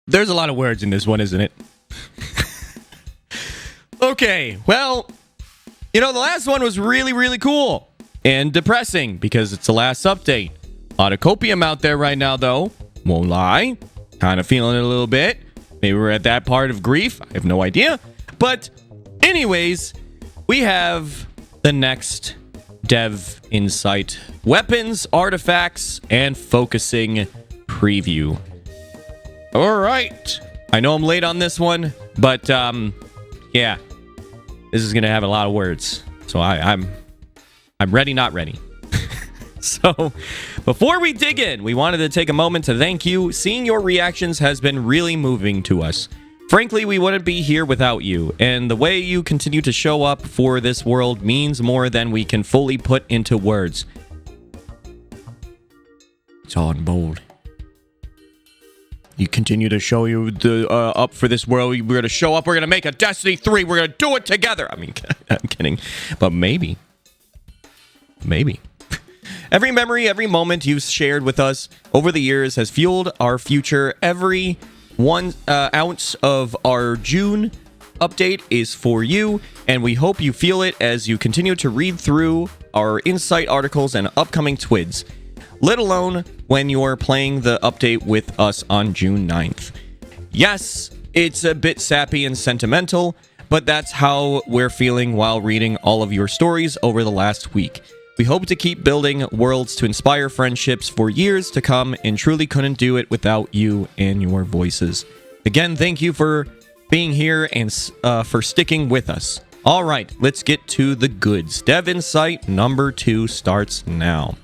There's a lot of words in this one, isn't it? Okay, well, the last one was really, really cool and depressing because it's the last update. A lot of copium out there right now, though. Won't lie. Kind of feeling it a little bit. Maybe we're at that part of grief. I have no idea. But anyways, we have the next Dev Insight weapons, artifacts, and focusing preview. All right. I know I'm late on this one, but yeah. This is going to have a lot of words. So I'm ready, not ready. So, before we dig in, we wanted to take a moment to thank you. Seeing your reactions has been really moving to us. Frankly, we wouldn't be here without you, and the way you continue to show up for this world means more than we can fully put into words. It's all in bold. You continue to show you up for this world. We're going to show up. We're going to make a Destiny 3. We're going to do it together. I mean, I'm kidding. But maybe. Maybe. Every memory, every moment you've shared with us over the years has fueled our future. Every 1 ounce of our June update is for you, and we hope you feel it as you continue to read through our insight articles and upcoming twids, let alone when you're playing the update with us on June 9th. Yes, it's a bit sappy and sentimental, but that's how we're feeling while reading all of your stories over the last week. We hope to keep building worlds to inspire friendships for years to come, and truly couldn't do it without you and your voices. Again, thank you for being here and for sticking with us. All right, let's get to the goods. Dev Insight number 2 starts now.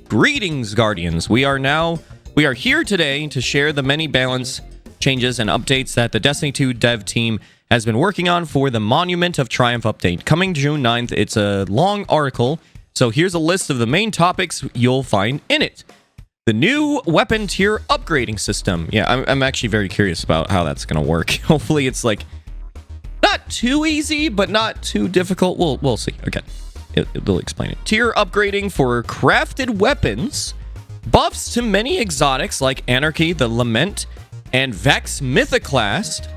Greetings, Guardians. We are here today to share the many balance changes and updates that the Destiny 2 dev team has been working on for the Monument of Triumph update. Coming June 9th, it's a long article, so here's a list of the main topics you'll find in it. The new weapon tier upgrading system. Yeah, I'm actually very curious about how that's going to work. Hopefully it's like not too easy, but not too difficult. We'll see. Okay, it'll explain it. Tier upgrading for crafted weapons. Buffs to many exotics like Anarchy, the Lament, and Vex Mythoclast.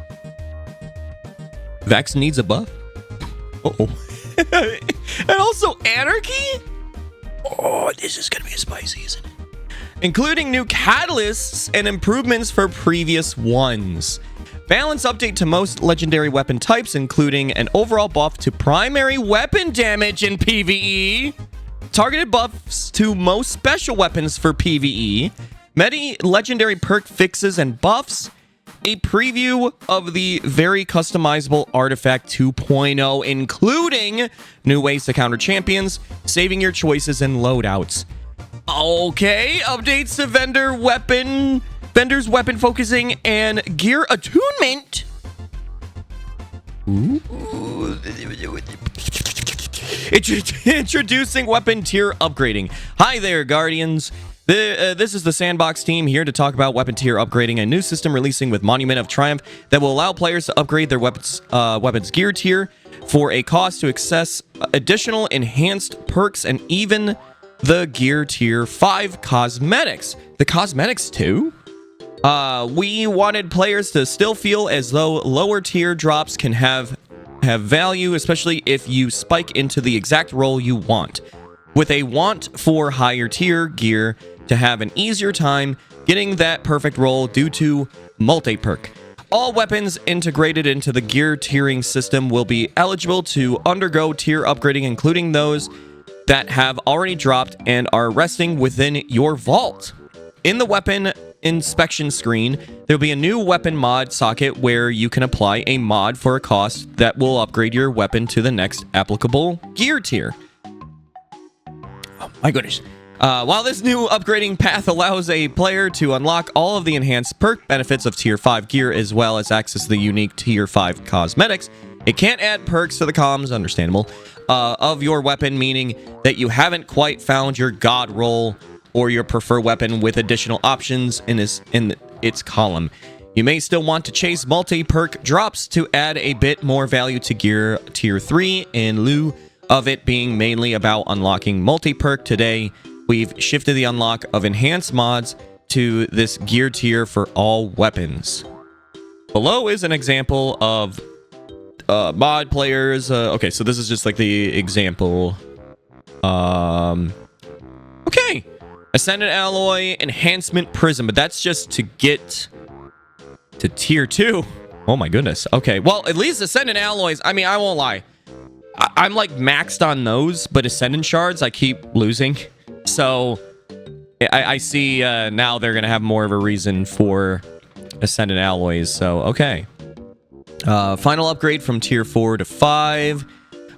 Vex needs a buff. Uh-oh. And also Anarchy? Oh, this is going to be spicy, isn't it? Including new catalysts and improvements for previous ones. Balance update to most legendary weapon types, including an overall buff to primary weapon damage in PvE. Targeted buffs to most special weapons for PvE. Many legendary perk fixes and buffs. A preview of the very customizable Artifact 2.0, including new ways to counter champions, saving your choices and loadouts. Okay, updates to vendors' weapon focusing and gear attunement. Ooh. Introducing weapon tier upgrading. Hi there, Guardians. This is the Sandbox team here to talk about weapon tier upgrading, a new system releasing with Monument of Triumph that will allow players to upgrade their weapons gear tier for a cost to access additional enhanced perks and even the gear tier 5 cosmetics. The cosmetics too? We wanted players to still feel as though lower tier drops can have value, especially if you spike into the exact role you want. With a want for higher tier gear to have an easier time getting that perfect role due to multi-perk. All weapons integrated into the gear tiering system will be eligible to undergo tier upgrading, including those that have already dropped and are resting within your vault. In the weapon inspection screen, there'll be a new weapon mod socket where you can apply a mod for a cost that will upgrade your weapon to the next applicable gear tier. Oh my goodness. While this new upgrading path allows a player to unlock all of the enhanced perk benefits of Tier 5 gear as well as access the unique Tier 5 cosmetics, it can't add perks to the comms, understandable, of your weapon, meaning that you haven't quite found your god roll or your preferred weapon with additional options in its column. You may still want to chase multi-perk drops to add a bit more value to gear Tier 3 in lieu of it being mainly about unlocking multi-perk. Today, we've shifted the unlock of enhanced mods to this gear tier for all weapons. below is an example of mod players. Okay, so this is just like the example. Okay. Ascendant Alloy, Enhancement Prism, but that's just to get to tier 2. Oh my goodness. Okay, well, at least Ascendant Alloys, I mean, I won't lie. I'm like maxed on those, but Ascendant Shards, I keep losing. So, I see now they're going to have more of a reason for Ascendant Alloys, so okay. Final upgrade from tier 4 to 5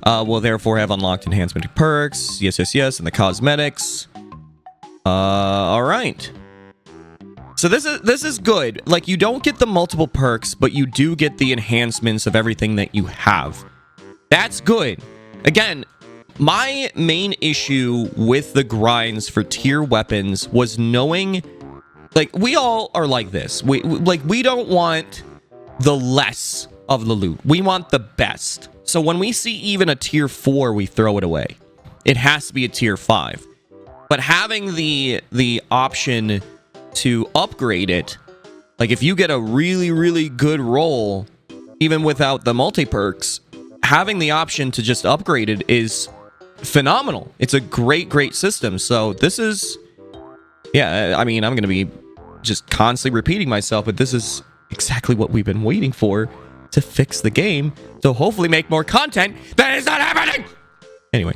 will therefore have unlocked enhancement perks. Yes, yes, yes, and the cosmetics. All right. So this is good. Like, you don't get the multiple perks, but you do get the enhancements of everything that you have. That's good. Again, my main issue with the grinds for tier weapons was knowing, like, we all are like this. We don't want the less of the loot. We want the best. So when we see even a tier 4, we throw it away. It has to be a tier 5. But having the option to upgrade it, like if you get a really, really good roll, even without the multi-perks, having the option to just upgrade it is phenomenal. It's a great, great system. So this is, yeah, I mean, I'm going to be just constantly repeating myself, but this is exactly what we've been waiting for to fix the game. So hopefully make more content. That is not happening! Anyway.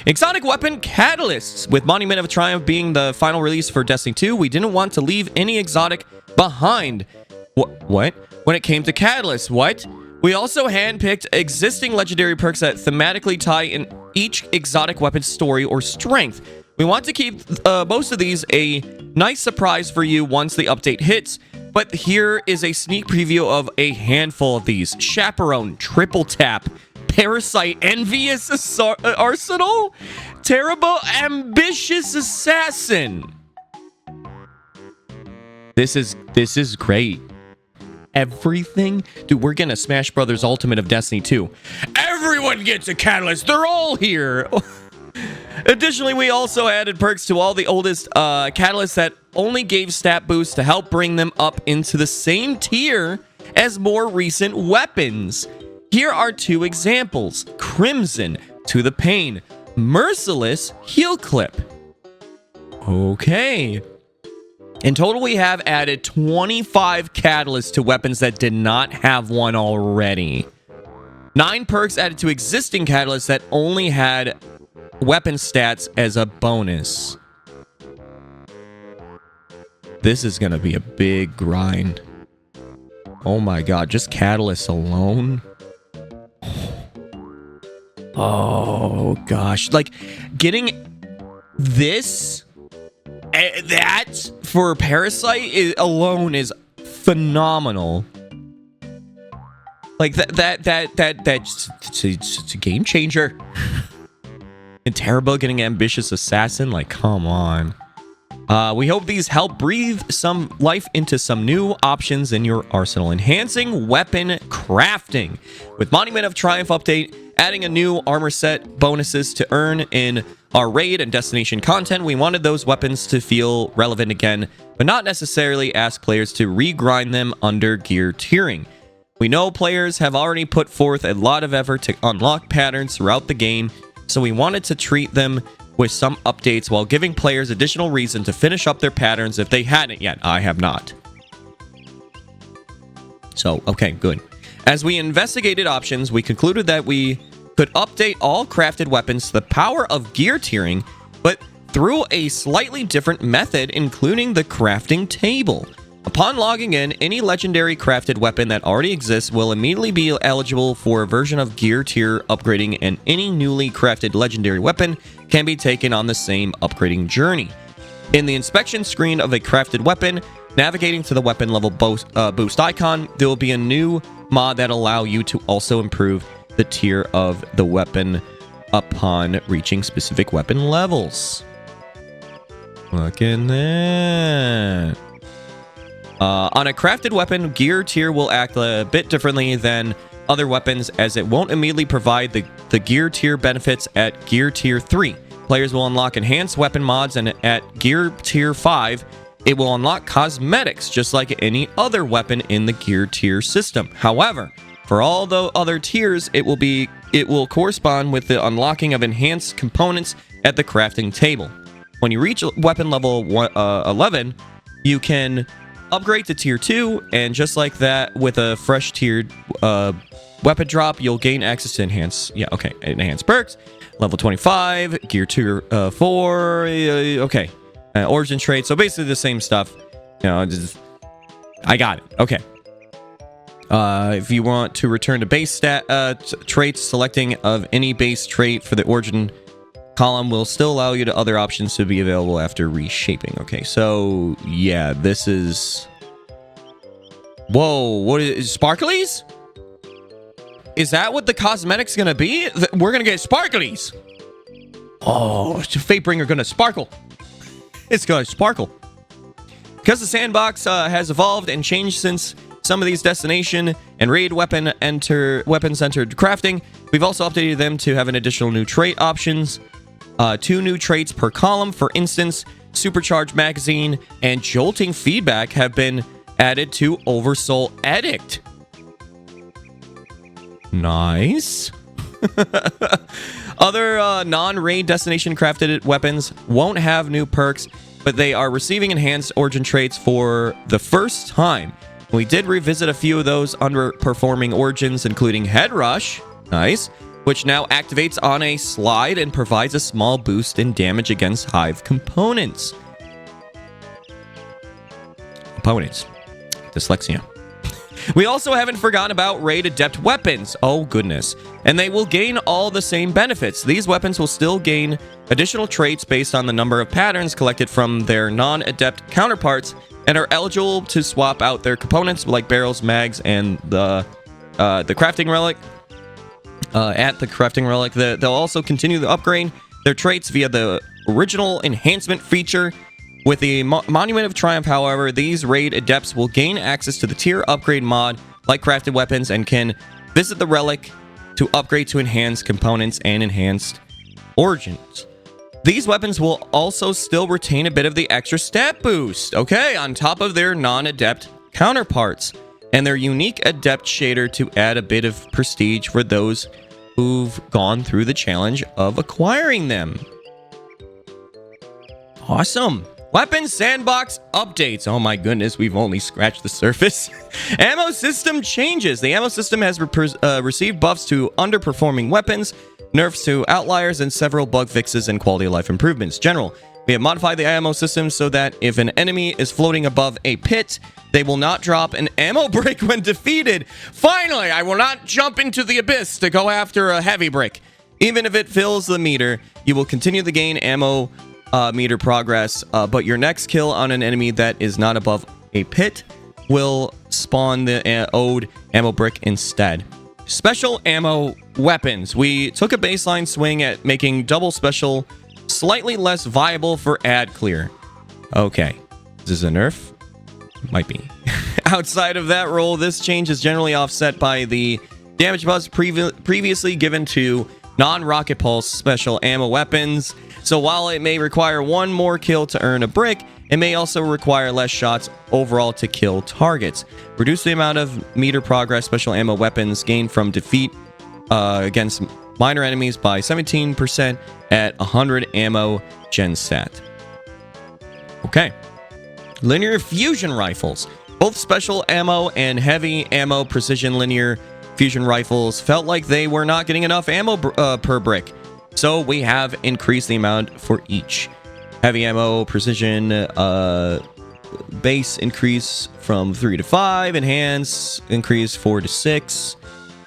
Exotic weapon catalysts. With Monument of Triumph being the final release for Destiny 2, we didn't want to leave any exotic behind. What? When it came to catalysts, what? We also handpicked existing legendary perks that thematically tie in each exotic weapon's story or strength. We want to keep most of these a nice surprise for you once the update hits, but here is a sneak preview of a handful of these. Chaperone, Triple Tap, Parasite, Envious Arsenal, Terrible Ambitious Assassin. This is great. Everything, dude. We're getting a Smash Brothers Ultimate of Destiny 2. Everyone gets a catalyst. They're all here. Additionally, we also added perks to all the oldest catalysts that only gave stat boosts to help bring them up into the same tier as more recent weapons. Here are 2 examples. Crimson, To the Pain, Merciless, Heal Clip. Okay. In total, we have added 25 catalysts to weapons that did not have one already. 9 perks added to existing catalysts that only had weapon stats as a bonus. This is going to be a big grind. Oh my god, just catalysts alone. Oh gosh, like getting this, that for Parasite alone is phenomenal. Like it's a game changer. And Terrible getting Ambitious Assassin, like come on. We hope these help breathe some life into some new options in your arsenal. Enhancing weapon crafting. With Monument of Triumph update, adding a new armor set, bonuses to earn in our raid and destination content, we wanted those weapons to feel relevant again, but not necessarily ask players to regrind them under gear tiering. We know players have already put forth a lot of effort to unlock patterns throughout the game, so we wanted to treat them with some updates while giving players additional reason to finish up their patterns if they hadn't yet. I have not. So, okay, good. As we investigated options, we concluded that we could update all crafted weapons to the power of gear tiering, but through a slightly different method, including the crafting table. Upon logging in, any legendary crafted weapon that already exists will immediately be eligible for a version of gear tier upgrading, and any newly crafted legendary weapon can be taken on the same upgrading journey. In the inspection screen of a crafted weapon, navigating to the weapon level boost icon, there will be a new mod that allow you to also improve the tier of the weapon upon reaching specific weapon levels. Look at that. On a crafted weapon, gear tier will act a bit differently than other weapons, as it won't immediately provide the gear tier benefits at gear tier 3. Players will unlock enhanced weapon mods, and at gear tier 5, It will unlock cosmetics just like any other weapon in the gear tier system. However, for all the other tiers, it will correspond with the unlocking of enhanced components at the crafting table. When you reach weapon level 11, you can upgrade to tier 2, and just like that, with a fresh tiered weapon drop, you'll gain access to enhanced perks. Level 25, gear tier 4, origin trait. So basically the same stuff. I got it. Okay. If you want to return to base traits, selecting of any base trait for the origin column will still allow you to other options to be available after reshaping. Okay, so yeah, this is... Whoa, what is sparklies? Is that what the cosmetic's gonna be? We're gonna get sparklies. Oh, Fatebringer gonna sparkle. It's gonna sparkle. Because the sandbox has evolved and changed since some of these destination and raid weapons entered crafting, we've also updated them to have an additional new trait options. 2 new traits per column. For instance, Supercharged Magazine and Jolting Feedback have been added to Oversoul Edict. Nice. Other non-raid destination crafted weapons won't have new perks, but they are receiving enhanced origin traits for the first time. We did revisit a few of those underperforming origins, including Head Rush, nice, which now activates on a slide and provides a small boost in damage against Hive components. Dyslexia. We also haven't forgotten about Raid Adept weapons. Oh, goodness. And they will gain all the same benefits. These weapons will still gain additional traits based on the number of patterns collected from their non-adept counterparts and are eligible to swap out their components like barrels, mags, and the crafting relic. At the crafting relic, they'll also continue to upgrade their traits via the original enhancement feature. With the Monument of Triumph, however, these raid adepts will gain access to the tier upgrade mod like crafted weapons and can visit the relic to upgrade to enhanced components and enhanced origins. These weapons will also still retain a bit of the extra stat boost, okay, on top of their non-adept counterparts, and their unique adept shader to add a bit of prestige for those who've gone through the challenge of acquiring them. Awesome. Weapon sandbox updates. Oh my goodness, we've only scratched the surface. Ammo system changes. The ammo system has received buffs to underperforming weapons, nerfs to outliers, and several bug fixes and quality of life improvements. General, we have modified the ammo system so that if an enemy is floating above a pit, they will not drop an ammo brick when defeated. Finally, I will not jump into the abyss to go after a heavy brick. Even if it fills the meter, you will continue to gain ammo meter progress, but your next kill on an enemy that is not above a pit will spawn the owed ammo brick instead. Special ammo weapons. We took a baseline swing at making double special slightly less viable for ad clear. Okay, is this a nerf? Might be. Outside of that role, this change is generally offset by the damage buffs previously given to non-rocket pulse special ammo weapons. So while it may require one more kill to earn a brick, it may also require less shots overall to kill targets. Reduce the amount of meter progress special ammo weapons gained from defeat against minor enemies by 17% at 100 ammo gen stat. Okay. Linear fusion rifles. Both special ammo and heavy ammo precision linear fusion rifles felt like they were not getting enough ammo per brick. So we have increased the amount for each. Heavy ammo precision base increase from 3 to 5. Enhance increase 4 to 6.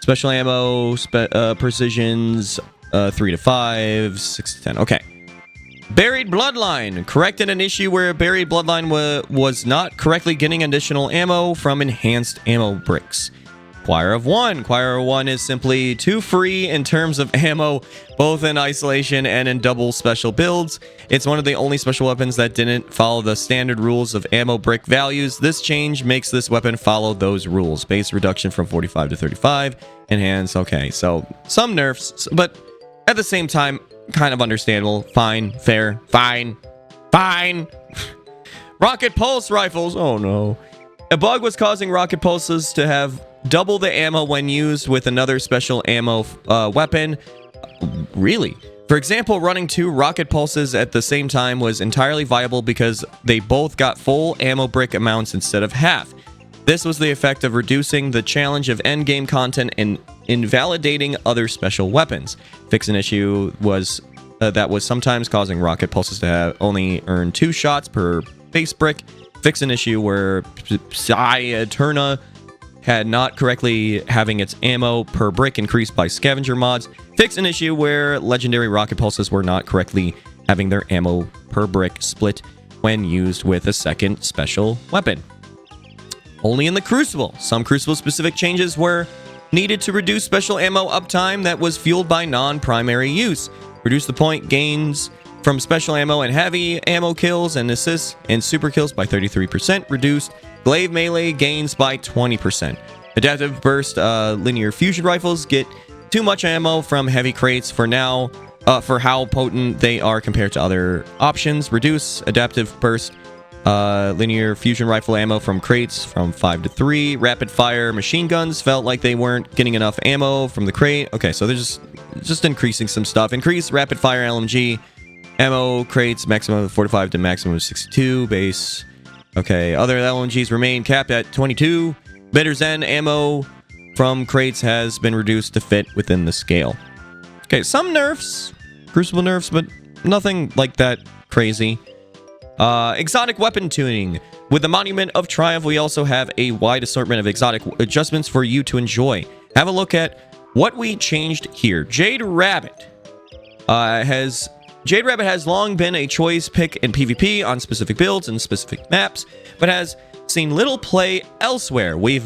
Special ammo precisions 3 to 5, 6 to 10. Okay. Buried Bloodline. Corrected an issue where Buried Bloodline was not correctly getting additional ammo from enhanced ammo bricks. Choir of One. Choir of One is simply too free in terms of ammo, both in isolation and in double special builds. It's one of the only special weapons that didn't follow the standard rules of ammo brick values. This change makes this weapon follow those rules. Base reduction from 45 to 35. Enhance. Okay, so some nerfs, but at the same time, kind of understandable. Fine. Fair. Fine. Fine. Rocket pulse rifles. Oh no. A bug was causing rocket pulses to have double the ammo when used with another special ammo weapon. Really? For example, running 2 rocket pulses at the same time was entirely viable because they both got full ammo brick amounts instead of half. This was the effect of reducing the challenge of endgame content and invalidating other special weapons. Fix an issue was that was sometimes causing rocket pulses to have only earn 2 shots per base brick. Fix an issue where Eterna had not correctly having its ammo per brick increased by scavenger mods. Fix an issue where legendary rocket pulses were not correctly having their ammo per brick split when used with a second special weapon. Only in the Crucible. Some Crucible-specific changes were needed to reduce special ammo uptime that was fueled by non-primary use. Reduce the point gains from special ammo and heavy ammo kills and assists and super kills by 33%. Reduced glaive melee gains by 20%. Adaptive burst linear fusion rifles get too much ammo from heavy crates for now, for how potent they are compared to other options. Reduce adaptive burst linear fusion rifle ammo from crates from 5 to 3. Rapid fire machine guns felt like they weren't getting enough ammo from the crate. Okay, so they're just increasing some stuff. Increase rapid fire LMG ammo crates maximum of 45 to maximum of 62 base. Okay, other LMGs remain capped at 22. Bitter Zen ammo from crates has been reduced to fit within the scale. Okay, some nerfs, Crucible nerfs, but nothing like that crazy. Exotic weapon tuning. With the Monument of Triumph, we also have a wide assortment of exotic adjustments for you to enjoy. Have a look at what we changed here. Jade Rabbit has long been a choice pick in PvP on specific builds and specific maps, but has seen little play elsewhere. We've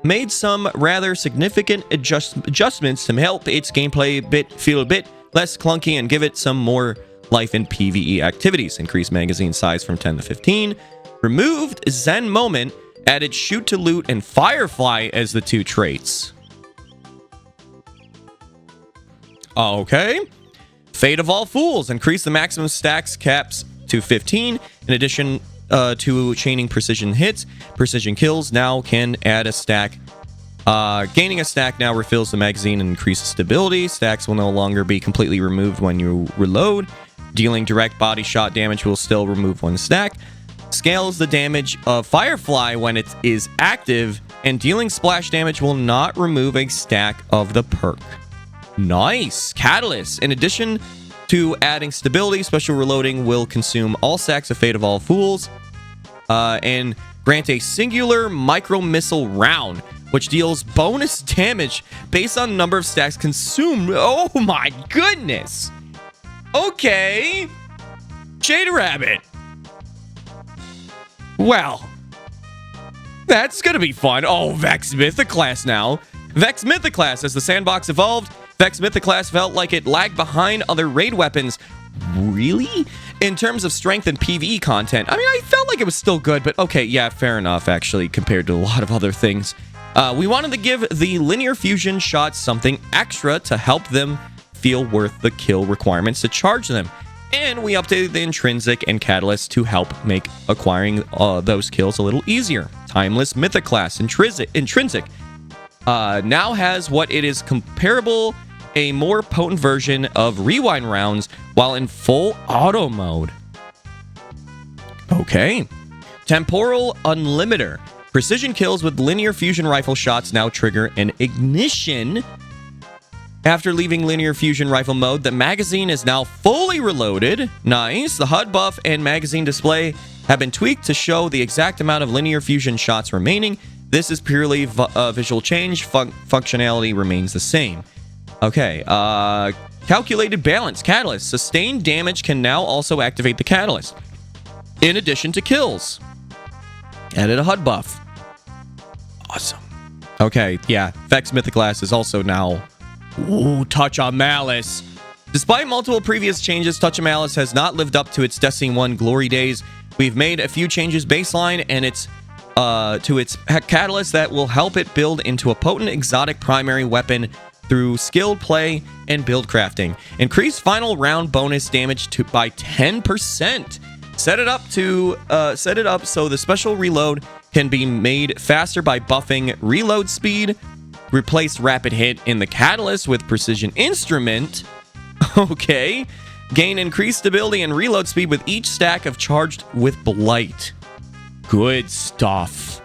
made some rather significant adjustments to help its gameplay feel a bit less clunky and give it some more life in PvE activities. Increased magazine size from 10 to 15. Removed Zen Moment, added Shoot to Loot and Firefly as the 2 traits. Okay. Fate of All Fools, increase the maximum stacks caps to 15. In addition to chaining precision hits, precision kills now can add a stack. Gaining a stack now refills the magazine and increases stability. Stacks will no longer be completely removed when you reload. Dealing direct body shot damage will still remove 1 stack. Scales the damage of Firefly when it is active, and dealing splash damage will not remove a stack of the perk. Nice! Catalyst. In addition to adding stability, special reloading will consume all stacks of Fate of All Fools and grant a singular micro-missile round, which deals bonus damage based on the number of stacks consumed. Oh my goodness! Okay! Jade Rabbit. Well, that's gonna be fun. Oh, Vex Mythoclast now. Vex Mythoclast. As the sandbox evolved, Vex Mythoclast felt like it lagged behind other raid weapons. Really? In terms of strength and PvE content, I mean, I felt like it was still good, but okay, yeah, fair enough, actually, compared to a lot of other things. We wanted to give the linear fusion shots something extra to help them feel worth the kill requirements to charge them. And we updated the intrinsic and catalyst to help make acquiring those kills a little easier. Timeless Mythoclast intrinsic now has what it is comparable, a more potent version of rewind rounds while in full auto mode. Okay. Temporal Unlimiter. Precision kills with linear fusion rifle shots now trigger an ignition. After leaving linear fusion rifle mode, the magazine is now fully reloaded. Nice. The HUD buff and magazine display have been tweaked to show the exact amount of linear fusion shots remaining. This is purely visual change. Functionality remains the same. Okay. Calculated balance. Catalyst. Sustained damage can now also activate the catalyst, in addition to kills. Added a HUD buff. Awesome. Okay, yeah. Vex Mythoclast is also now... Ooh, Touch of Malice. Despite multiple previous changes, Touch of Malice has not lived up to its Destiny 1 glory days. We've made a few changes baseline and to its catalyst that will help it build into a potent exotic primary weapon through skilled play and build crafting. Increased final round bonus damage by 10%. Set it up so the special reload can be made faster by buffing reload speed. Replace rapid hit in the catalyst with precision instrument. Okay. Gain increased stability and reload speed with each stack of charged with blight. Good stuff.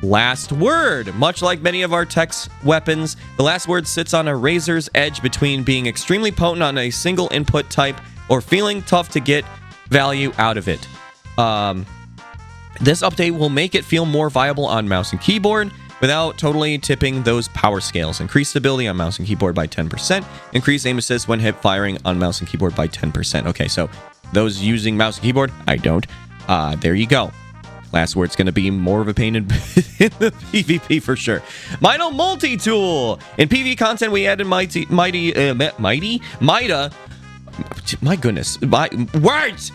Last word. Much like many of our tech's weapons, the last word sits on a razor's edge between being extremely potent on a single input type or feeling tough to get value out of it. This update will make it feel more viable on mouse and keyboard without totally tipping those power scales. Increase stability on mouse and keyboard by 10%. Increase aim assist when hip firing on mouse and keyboard by 10%. Okay, so those using mouse and keyboard, I don't. There you go. Last word's going to be more of a pain in the PvP for sure. Mida multi-tool. In PvE content, we added Mida. My goodness. Words!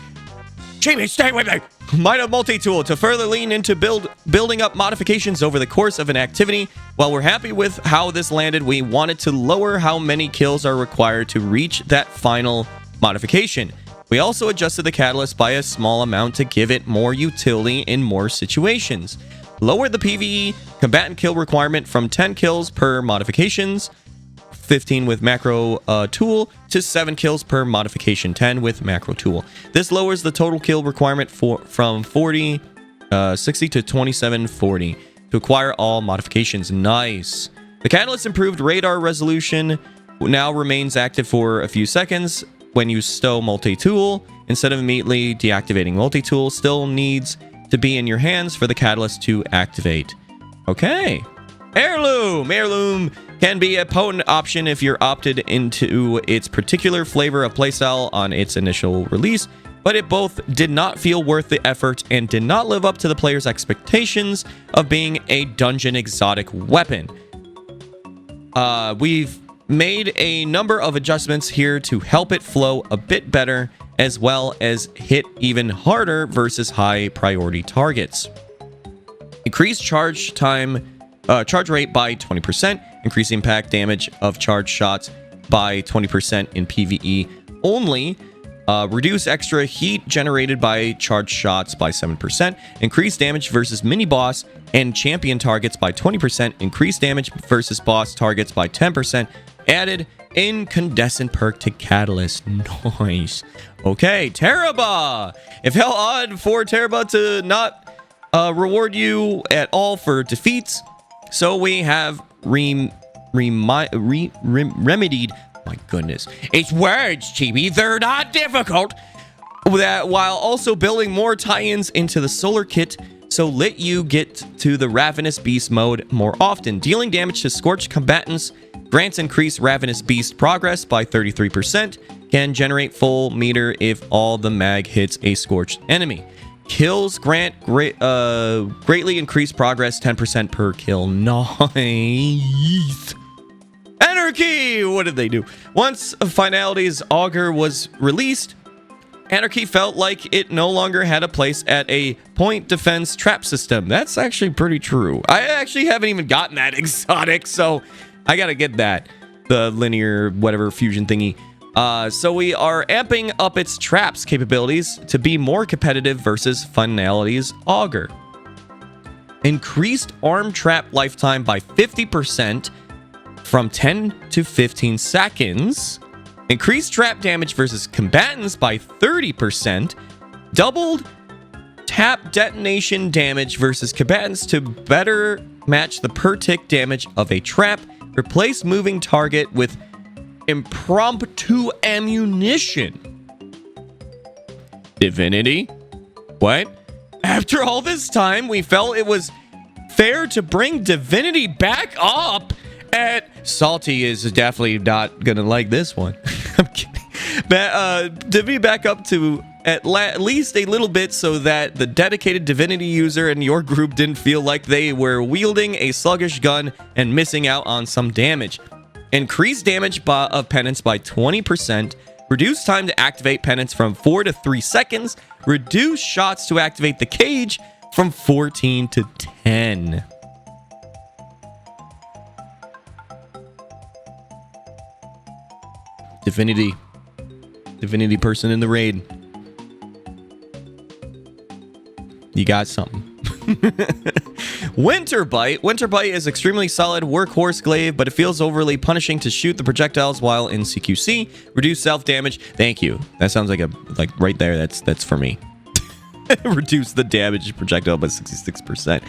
Jamie, stay with me! Mida multi-tool to further lean into building up modifications over the course of an activity. While we're happy with how this landed, we wanted to lower how many kills are required to reach that final modification. We also adjusted the catalyst by a small amount to give it more utility in more situations. Lowered the PvE combatant kill requirement from 10 kills per modifications, 15 with macro tool, to 7 kills per modification, 10 with macro tool. This lowers the total kill requirement from 60 to 2740 to acquire all modifications. Nice. The catalyst improved radar resolution now remains active for a few seconds when you stow multi-tool. Instead of immediately deactivating multi-tool, still needs to be in your hands for the catalyst to activate. Okay. Heirloom. Heirloom can be a potent option if you're opted into its particular flavor of playstyle on its initial release, but it both did not feel worth the effort and did not live up to the player's expectations of being a dungeon exotic weapon. We've made a number of adjustments here to help it flow a bit better, as well as hit even harder versus high priority targets. Increase charge rate by 20%, increase impact damage of charged shots by 20% in PvE only. Reduce extra heat generated by charged shots by 7%. Increase damage versus mini-boss and champion targets by 20%. Increase damage versus boss targets by 10%. Added incandescent perk to Catalyst. Nice. Okay, Teraba. It felt odd for Teraba to not reward you at all for defeats, so we have remedied. My goodness. It's words, Chibi. They're not difficult. That while also building more tie-ins into the solar kit, so let you get to the Ravenous Beast mode more often. Dealing damage to scorched combatants grants increased Ravenous Beast progress by 33%. Can generate full meter if all the mag hits a scorched enemy. Kills grant greatly increased progress 10% per kill. Nice. Anarchy! What did they do? Once Finality's Augur was released, Anarchy felt like it no longer had a place at a point defense trap system. That's actually pretty true. I actually haven't even gotten that exotic, so I gotta get that. The linear whatever fusion thingy. So we are amping up its traps capabilities to be more competitive versus Finality's Augur. Increased arm trap lifetime by 50%. From 10 to 15 seconds. Increased trap damage versus combatants by 30%. Doubled tap detonation damage versus combatants to better match the per tick damage of a trap. Replace moving target with impromptu ammunition. Divinity? What? After all this time, we felt it was fair to bring Divinity back up. Salty is definitely not gonna like this one. I'm kidding. Divinity back up to at least a little bit so that the dedicated Divinity user in your group didn't feel like they were wielding a sluggish gun and missing out on some damage. Increase damage of penance by 20%. Reduce time to activate penance from 4 to 3 seconds. Reduce shots to activate the cage from 14 to 10. Divinity person in the raid. you got something. Winter Bite. Winter Bite is extremely solid workhorse glaive, but it feels overly punishing to shoot the projectiles while in CQC. Reduce self-damage. Thank you. That sounds like right there. That's for me. Reduce the damage projectile by 66%.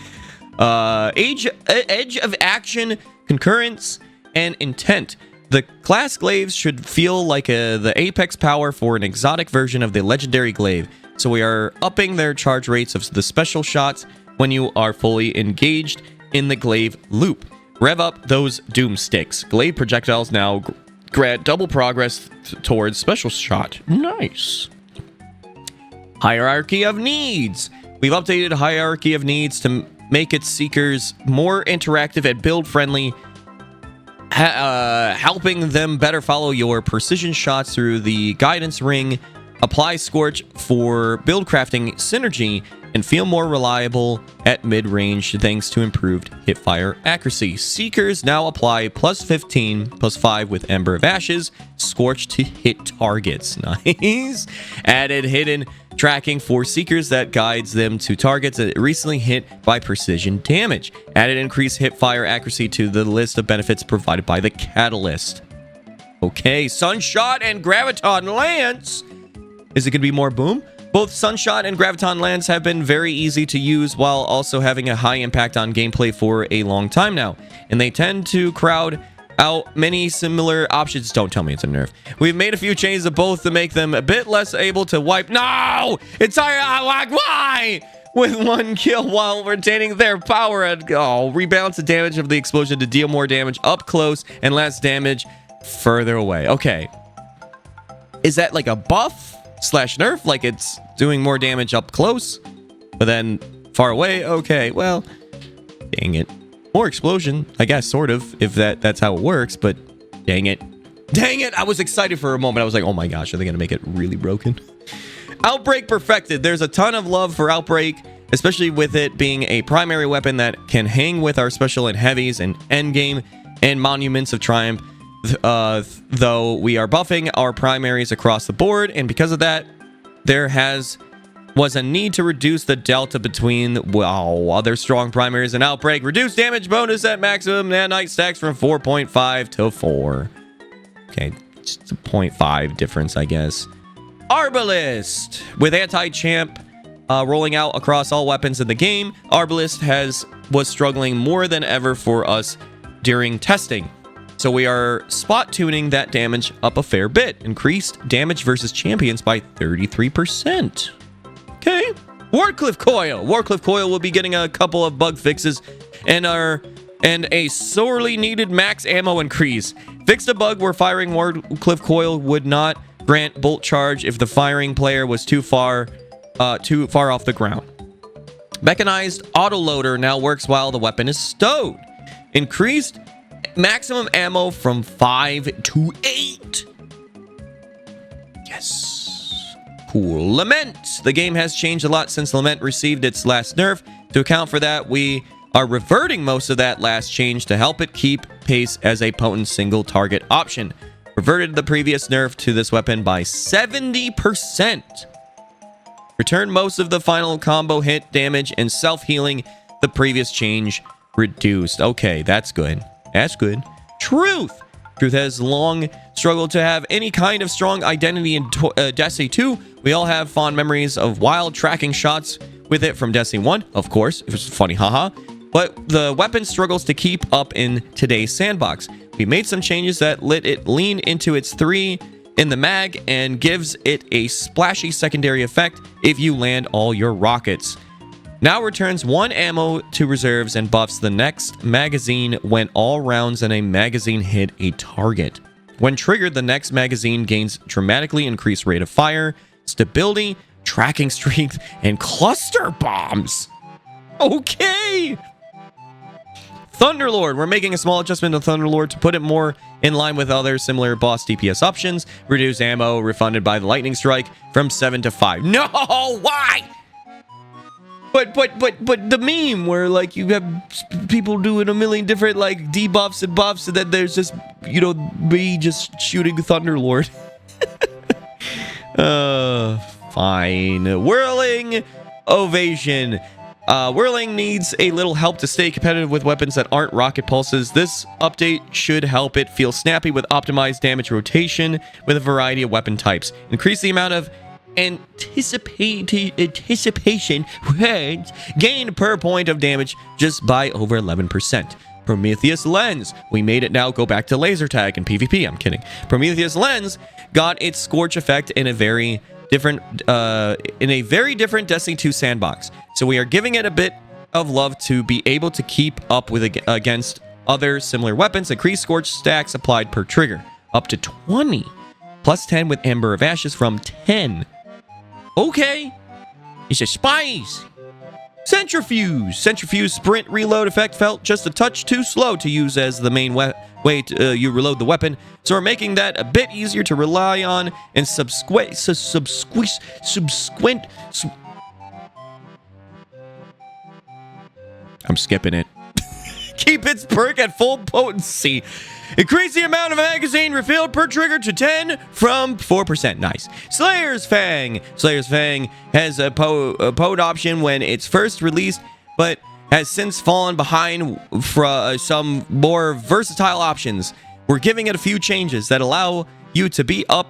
Edge of action, concurrence, and intent. The class glaives should feel like the apex power for an exotic version of the legendary glaive. So we are upping their charge rates of the special shots when you are fully engaged in the glaive loop. Rev up those doom sticks. Glaive projectiles now grant double progress towards special shot. Nice. Hierarchy of needs. We've updated Hierarchy of Needs to make its seekers more interactive and build friendly, helping them better follow your precision shots through the guidance ring. Apply Scorch for build crafting synergy and feel more reliable at mid-range thanks to improved hipfire accuracy. Seekers now apply plus 15, plus 5 with Ember of Ashes, Scorch to hit targets. Nice. Added hidden tracking for Seekers that guides them to targets that recently hit by precision damage. Added increased hipfire accuracy to the list of benefits provided by the Catalyst. Okay, Sunshot and Graviton Lance. Is it going to be more boom? Both Sunshot and Graviton Lance have been very easy to use while also having a high impact on gameplay for a long time now, and they tend to crowd out many similar options. Don't tell me it's a nerf. We've made a few changes to both to make them a bit less able to wipe. No! It's like, why? With one kill while retaining their power and rebalance the damage of the explosion to deal more damage up close and less damage further away. Okay. Is that like a buff / nerf? Like it's doing more damage up close, but then far away? Okay, well, dang it. More explosion, I guess, sort of, if that's how it works, but dang it. Dang it! I was excited for a moment. I was like, oh my gosh, are they going to make it really broken? Outbreak perfected. There's a ton of love for Outbreak, especially with it being a primary weapon that can hang with our special and heavies and endgame and Monuments of Triumph. Though we are buffing our primaries across the board, and because of that, there was a need to reduce the delta between other strong primaries and Outbreak. Reduce damage bonus at maximum nanite stacks from 4.5 to 4. Okay, just a 0.5 difference, I guess. Arbalist. With anti-champ rolling out across all weapons in the game, Arbalist was struggling more than ever for us during testing. So we are spot tuning that damage up a fair bit. Increased damage versus champions by 33%. Okay. Wardcliff Coil. Wardcliff Coil will be getting a couple of bug fixes and a sorely needed max ammo increase. Fixed a bug where firing Wardcliff Coil would not grant bolt charge if the firing player was too far off the ground. Mechanized autoloader now works while the weapon is stowed. Increased maximum ammo from 5 to 8. Yes. Cool. Lament. The game has changed a lot since Lament received its last nerf. To account for that, we are reverting most of that last change to help it keep pace as a potent single target option. Reverted the previous nerf to this weapon by 70%. Return most of the final combo hit damage and self-healing the previous change reduced. Okay, that's good. That's good. Truth. Truth has long struggled to have any kind of strong identity in Destiny 2. We all have fond memories of wild tracking shots with it from Destiny 1, of course. It was funny, haha. But the weapon struggles to keep up in today's sandbox. We made some changes that let it lean into its 3 in the mag and gives it a splashy secondary effect if you land all your rockets. Now returns 1 ammo to reserves and buffs the next magazine when all rounds in a magazine hit a target. When triggered, the next magazine gains dramatically increased rate of fire, stability, tracking strength, and cluster bombs. Okay! Thunderlord. We're making a small adjustment to Thunderlord to put it more in line with other similar boss DPS options. Reduce ammo refunded by the Lightning Strike from 7 to 5. No! Why? But the meme where like you have people doing a million different like debuffs and buffs, and then there's just me just shooting Thunderlord. Fine. Whirling ovation. Whirling needs a little help to stay competitive with weapons that aren't rocket pulses. This update should help it feel snappy with optimized damage rotation with a variety of weapon types. Increase the amount of anticipation words gained per point of damage just by over 11%. Prometheus Lens. We made it now go back to laser tag in PvP. I'm kidding. Prometheus Lens got its Scorch effect in a very different Destiny 2 sandbox. So we are giving it a bit of love to be able to keep up with against other similar weapons. Increased Scorch stacks applied per trigger. Up to 20. Plus 10 with Ember of Ashes from 10. Okay. It's a spice. Centrifuge. Centrifuge sprint reload effect felt just a touch too slow to use as the main way you reload the weapon, so we're making that a bit easier to rely on and I'm skipping it. Keep its perk at full potency. Increase the amount of magazine refilled per trigger to 10 from 4%. Nice. Slayer's Fang. Slayer's Fang has a pod option when it's first released, but has since fallen behind for some more versatile options. We're giving it a few changes that allow you to be a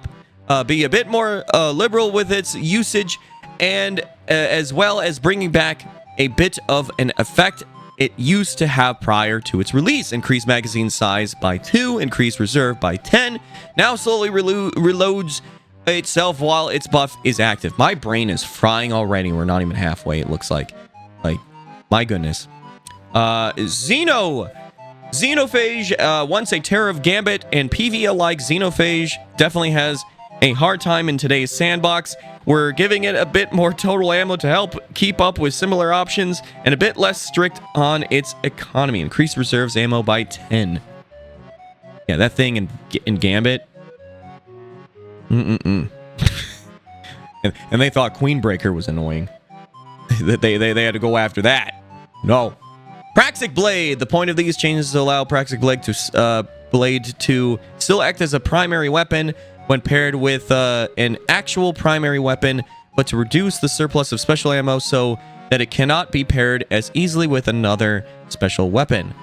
bit more liberal with its usage, and as well as bringing back a bit of an effect it used to have prior to its release. Increased magazine size by 2, increased reserve by 10. Now slowly reloads itself while its buff is active. My brain is frying already. We're not even halfway, it looks like. Like, my goodness. Xenophage, once a terror of Gambit and PvE alike, Xenophage definitely has a hard time in today's sandbox. We're giving it a bit more total ammo to help keep up with similar options and a bit less strict on its economy. Increased reserves ammo by 10. Yeah, that thing in Gambit. And they thought Queenbreaker was annoying. they had to go after that. No. Praxic Blade. The point of these changes is to allow Praxic Blade to still act as a primary weapon when paired with an actual primary weapon, but to reduce the surplus of special ammo so that it cannot be paired as easily with another special weapon.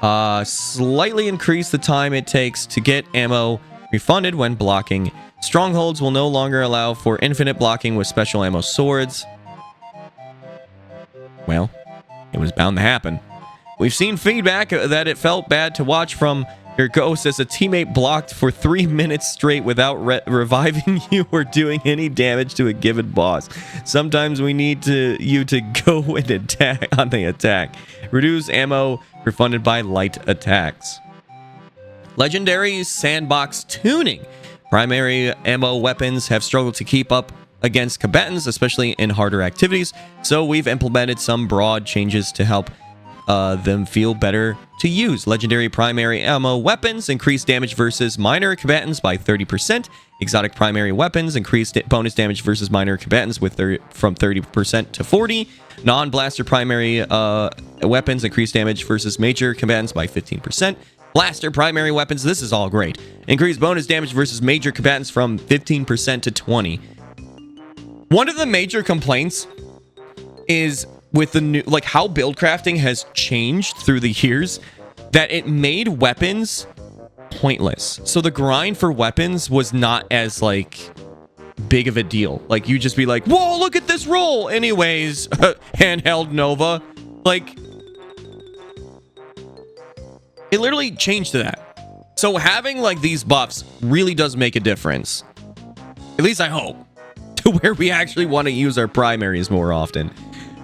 Slightly increase the time it takes to get ammo refunded when blocking. Strongholds will no longer allow for infinite blocking with special ammo swords. Well, it was bound to happen. We've seen feedback that it felt bad to watch from your ghost as a teammate blocked for 3 minutes straight without reviving you or doing any damage to a given boss. Sometimes we need you to go and attack on the attack. Reduce ammo refunded by light attacks. Legendary sandbox tuning. Primary ammo weapons have struggled to keep up against combatants, especially in harder activities, so we've implemented some broad changes to help them feel better to use. Legendary primary ammo weapons increase damage versus minor combatants by 30%. Exotic primary weapons increase bonus damage versus minor combatants with from 30% to 40%. Non-blaster primary weapons increase damage versus major combatants by 15%. Blaster primary weapons, this is all great. Increase bonus damage versus major combatants from 15% to 20%. One of the major complaints is with the new, like, how build crafting has changed through the years, that it made weapons pointless. So the grind for weapons was not as, like, big of a deal. Like, you just be like, whoa, look at this roll. Anyways, handheld Nova. Like, it literally changed to that. So having, like, these buffs really does make a difference. At least I hope. To where we actually want to use our primaries more often.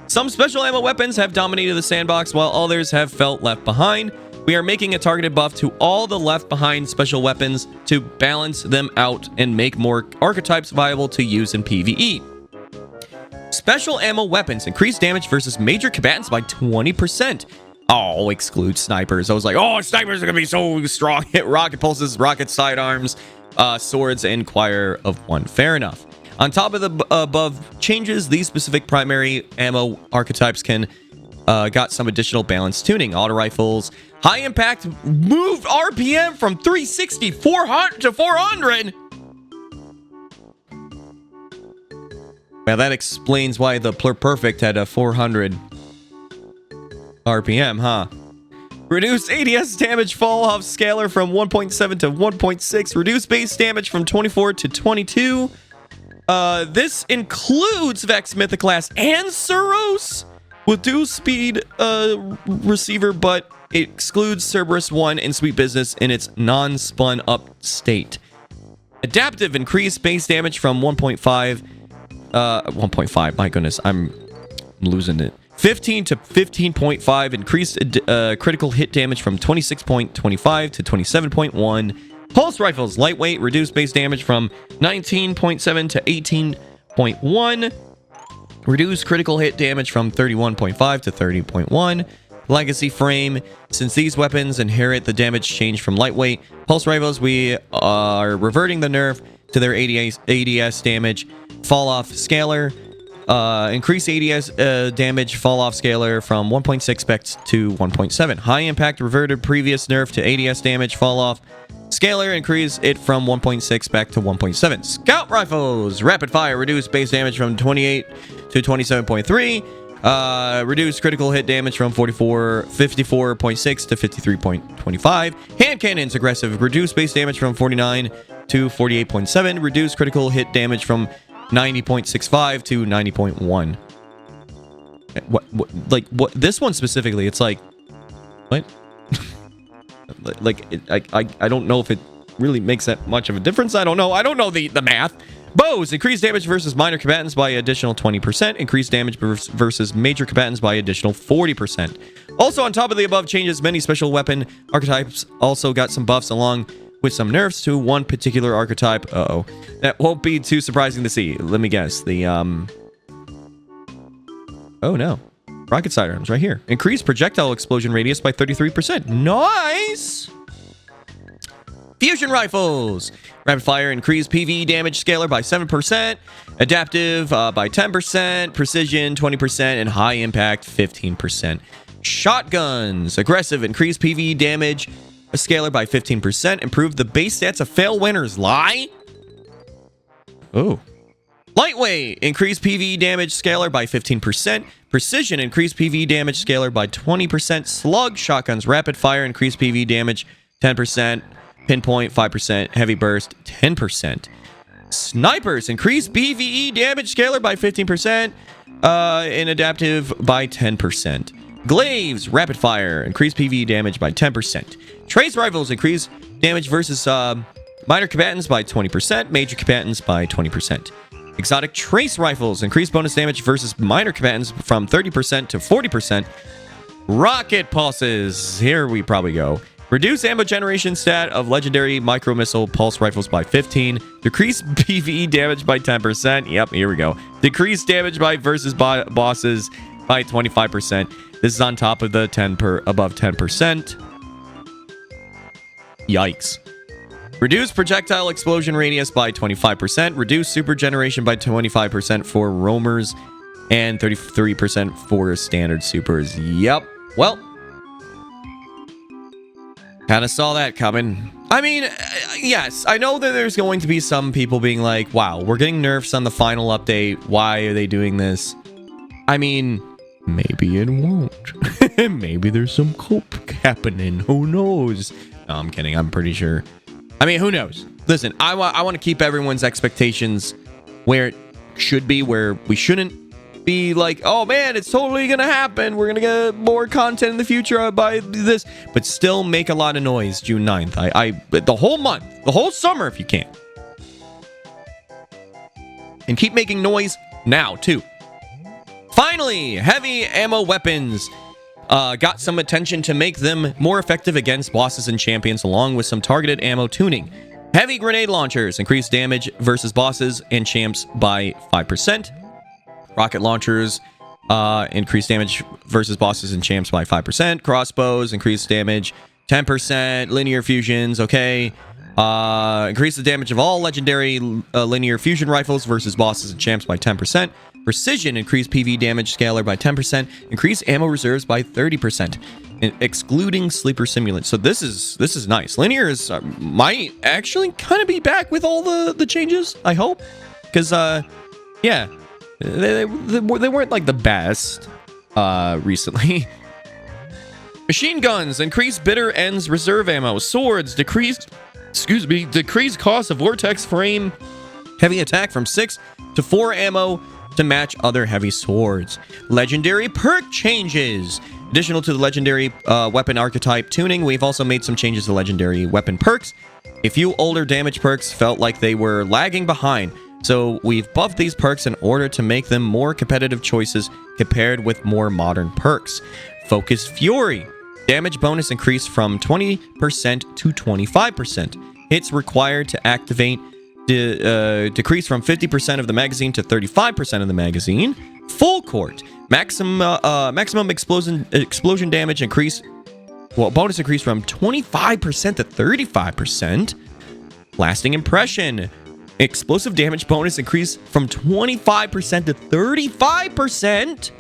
Some special ammo weapons have dominated the sandbox, while others have felt left behind. We are making a targeted buff to all the left behind special weapons to balance them out and make more archetypes viable to use in PvE. Special ammo weapons increase damage versus major combatants by 20%. Oh, exclude snipers. I was like, oh, snipers are going to be so strong. Hit rocket pulses, rocket sidearms, swords, and choir of one. Fair enough. On top of the above changes, these specific primary ammo archetypes got some additional balanced tuning. Auto rifles, high impact, moved RPM from 360 400 to 400. Yeah, that explains why the Plur Perfect had a 400 RPM, huh? Reduce ADS damage fall off scalar from 1.7 to 1.6. Reduce base damage from 24 to 22. This includes Vex, Mythoclast, and Suros with dual speed receiver, but it excludes Cerberus 1 and Sweet Business in its non-spun up state. Adaptive increase base damage from 1.5. 1.5. My goodness, I'm losing it. 15 to 15.5. Increased critical hit damage from 26.25 to 27.1. Pulse rifles, lightweight, reduced base damage from 19.7 to 18.1. Reduce critical hit damage from 31.5 to 30.1. Legacy frame. Since these weapons inherit the damage change from lightweight pulse rifles, we are reverting the nerf to their ADS damage fall off scalar. Increase ADS damage fall off scalar from 1.6 specs to 1.7. High impact reverted previous nerf to ADS damage fall off scalar. Increase it from 1.6 back to 1.7. Scout rifles rapid fire reduce base damage from 28 to 27.3. Reduce critical hit damage from 54.6 to 53.25. Hand cannons aggressive reduce base damage from 49 to 48.7. Reduce critical hit damage from 90.65 to 90.1. What this one specifically, it's like what? I don't know if it really makes that much of a difference. I don't know the math. Bows increase damage versus minor combatants by additional 20%. Increase damage versus major combatants by additional 40%. Also, on top of the above changes, many special weapon archetypes also got some buffs along with some nerfs to one particular archetype. That won't be too surprising to see. Let me guess. The oh no, rocket sidearms right here. Increase projectile explosion radius by 33%. Nice. Fusion rifles. Rapid fire increase PvE damage scalar by 7%. Adaptive by 10%. Precision 20%. And high impact 15%. Shotguns. Aggressive increase PvE damage scalar by 15%. Improve the base stats of fail winners. Lie. Oh. Lightweight increase PvE damage scalar by 15%. Precision increase PvE damage scalar by 20%. Slug shotguns rapid fire increase PvE damage 10%. Pinpoint 5%, heavy burst 10%. Snipers increase PvE damage scalar by 15%, and adaptive by 10%. Glaives rapid fire increase PvE damage by 10%. Trace rifles increase damage versus minor combatants by 20%, major combatants by 20%. Exotic trace rifles increase bonus damage versus minor combatants from 30% to 40%. Rocket pulses, here we probably go. Reduce ammo generation stat of legendary micro missile pulse rifles by 15. Decrease PvE damage by 10%. Yep, here we go. Decrease damage by versus bosses by 25%. This is on top of the above 10%. Yikes. Reduce projectile explosion radius by 25%. Reduce super generation by 25% for roamers and 33% for standard supers. Yep. Well, kind of saw that coming. I mean, yes, I know that there's going to be some people being like, wow, we're getting nerfs on the final update. Why are they doing this? I mean, maybe it won't. Maybe there's some cope happening. Who knows? No, I'm kidding. I'm pretty sure. I mean, who knows? Listen, I want to keep everyone's expectations where it should be, where we shouldn't be like, oh man, it's totally gonna happen, we're gonna get more content in the future by this, but still make a lot of noise June 9th. I the whole month, the whole summer if you can, and keep making noise now too. Finally, heavy ammo weapons got some attention to make them more effective against bosses and champions, along with some targeted ammo tuning. Heavy grenade launchers increase damage versus bosses and champs by 5%. Rocket launchers increase damage versus bosses and champs by 5%. Crossbows increase damage 10%. Linear fusions, okay. Increase the damage of all legendary linear fusion rifles versus bosses and champs by 10%. Precision increase PV damage scalar by 10%. Increase ammo reserves by 30%, excluding sleeper simulants. So this is nice. Linears might actually kind of be back with all the changes, I hope, because yeah. they weren't like the best recently. Machine guns increase bitter ends reserve ammo. Swords decreased cost of vortex frame heavy attack from 6 to 4 ammo to match other heavy swords. Legendary perk changes. Additional to the legendary weapon archetype tuning, we've also made some changes to legendary weapon perks. A few older damage perks felt like they were lagging behind, so we've buffed these perks in order to make them more competitive choices compared with more modern perks. Focus Fury. Damage bonus increased from 20% to 25%. Hits required to activate decrease from 50% of the magazine to 35% of the magazine. Full Court. Maximum explosion damage increase. Well, bonus increase from 25% to 35%. Lasting Impression. Explosive damage bonus increase from 25% to 35%.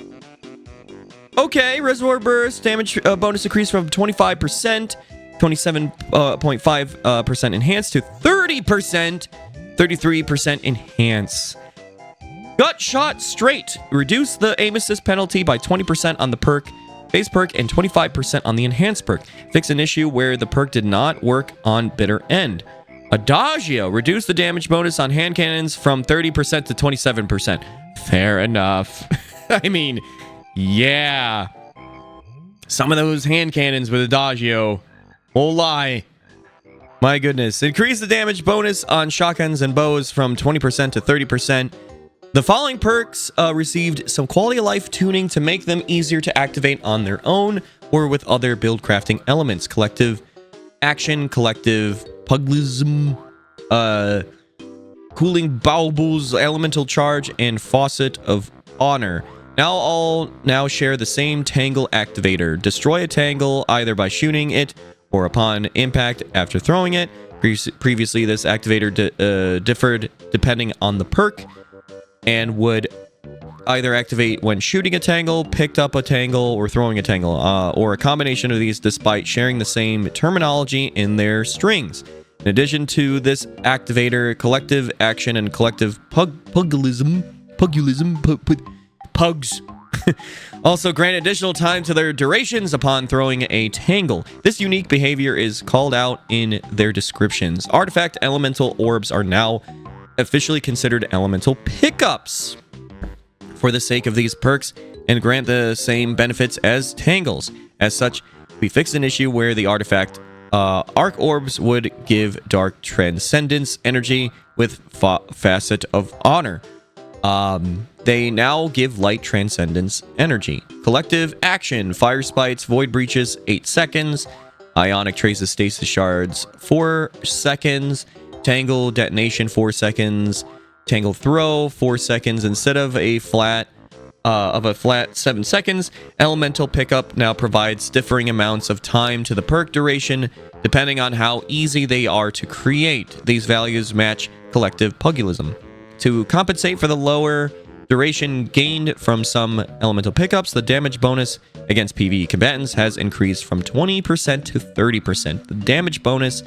Okay, Reservoir Burst damage bonus increase from 25%, 27.5% enhanced to 30%, 33% enhance. Gut Shot Straight. Reduce the aim assist penalty by 20% on the perk, base perk, and 25% on the enhanced perk. Fix an issue where the perk did not work on bitter end. Adagio. Reduce the damage bonus on hand cannons from 30% to 27%. Fair enough. I mean, yeah. Some of those hand cannons with Adagio. Won't lie. My goodness. Increase the damage bonus on shotguns and bows from 20% to 30%. The following perks received some quality of life tuning to make them easier to activate on their own or with other build crafting elements. Collective Action, Collective Pugilism, Cooling Baubles, Elemental Charge, and Faucet of Honor. Now all share the same Tangle activator. Destroy a Tangle either by shooting it or upon impact after throwing it. Previously, this activator differed depending on the perk and would either activate when shooting a Tangle, picked up a Tangle, or throwing a Tangle, or a combination of these despite sharing the same terminology in their strings. In addition to this activator, Collective Action and Collective Pugilism, Pugs, also grant additional time to their durations upon throwing a Tangle. This unique behavior is called out in their descriptions. Artifact Elemental Orbs are now officially considered elemental pickups for the sake of these perks and grant the same benefits as Tangles. As such, we fixed an issue where the artifact Arc Orbs would give Dark Transcendence energy with Facet of Honor. They now give Light Transcendence energy. Collective Action. Fire Spites, Void Breaches, 8 seconds. Ionic Traces, Stasis Shards, 4 seconds. Tangle Detonation, 4 seconds. Tangle Throw, 4 seconds instead of a flat 7 seconds. Elemental Pickup now provides differing amounts of time to the perk duration depending on how easy they are to create. These values match Collective Pugilism. To compensate for the lower duration gained from some elemental pickups, the damage bonus against PvE combatants has increased from 20% to 30%. The damage bonus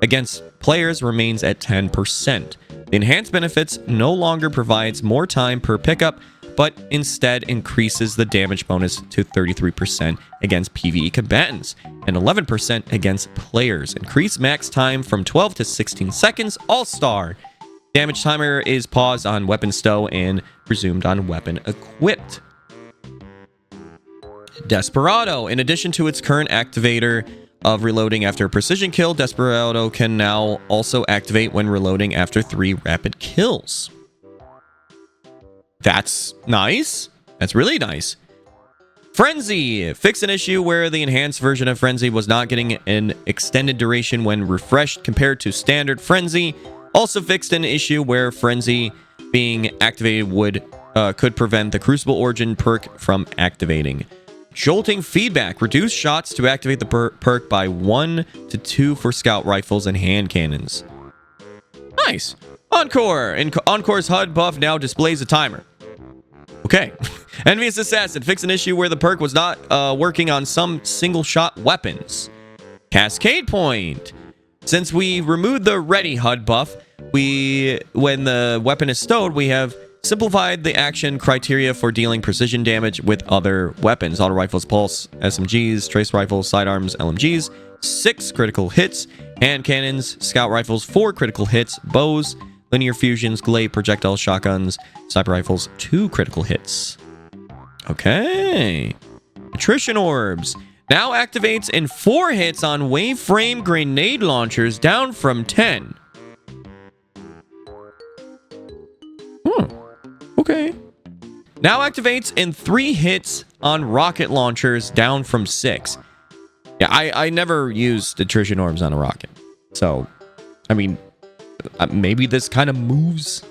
against players remains at 10%. The enhanced benefits no longer provides more time per pickup, but instead increases the damage bonus to 33% against PvE combatants and 11% against players. Increase max time from 12 to 16 seconds. All-Star. Damage timer is paused on weapon stow and resumed on weapon equipped. Desperado. In addition to its current activator of reloading after a precision kill, Desperado can now also activate when reloading after 3 rapid kills. That's nice. That's really nice. Frenzy. Fix an issue where the enhanced version of Frenzy was not getting an extended duration when refreshed compared to standard Frenzy. Also fixed an issue where Frenzy being activated could prevent the Crucible Origin perk from activating. Jolting Feedback. Reduce shots to activate the perk by 1 to 2 for scout rifles and hand cannons. Nice. Encore. Encore's HUD buff now displays a timer. Okay. Envious Assassin. Fix an issue where the perk was not working on some single-shot weapons. Cascade Point. Since we removed the Ready HUD buff, when the weapon is stowed, we have simplified the action criteria for dealing precision damage with other weapons. Auto rifles, pulse, SMGs, trace rifles, sidearms, LMGs, 6 critical hits, hand cannons, scout rifles, 4 critical hits, bows, linear fusions, glaive, projectile shotguns, sniper rifles, 2 critical hits. Okay. Attrition orbs. Now activates in 4 hits on waveframe grenade launchers, down from 10. Okay. Now activates in 3 hits on rocket launchers, down from 6. Yeah, I never used attrition orbs on a rocket. So, I mean, maybe this kind of moves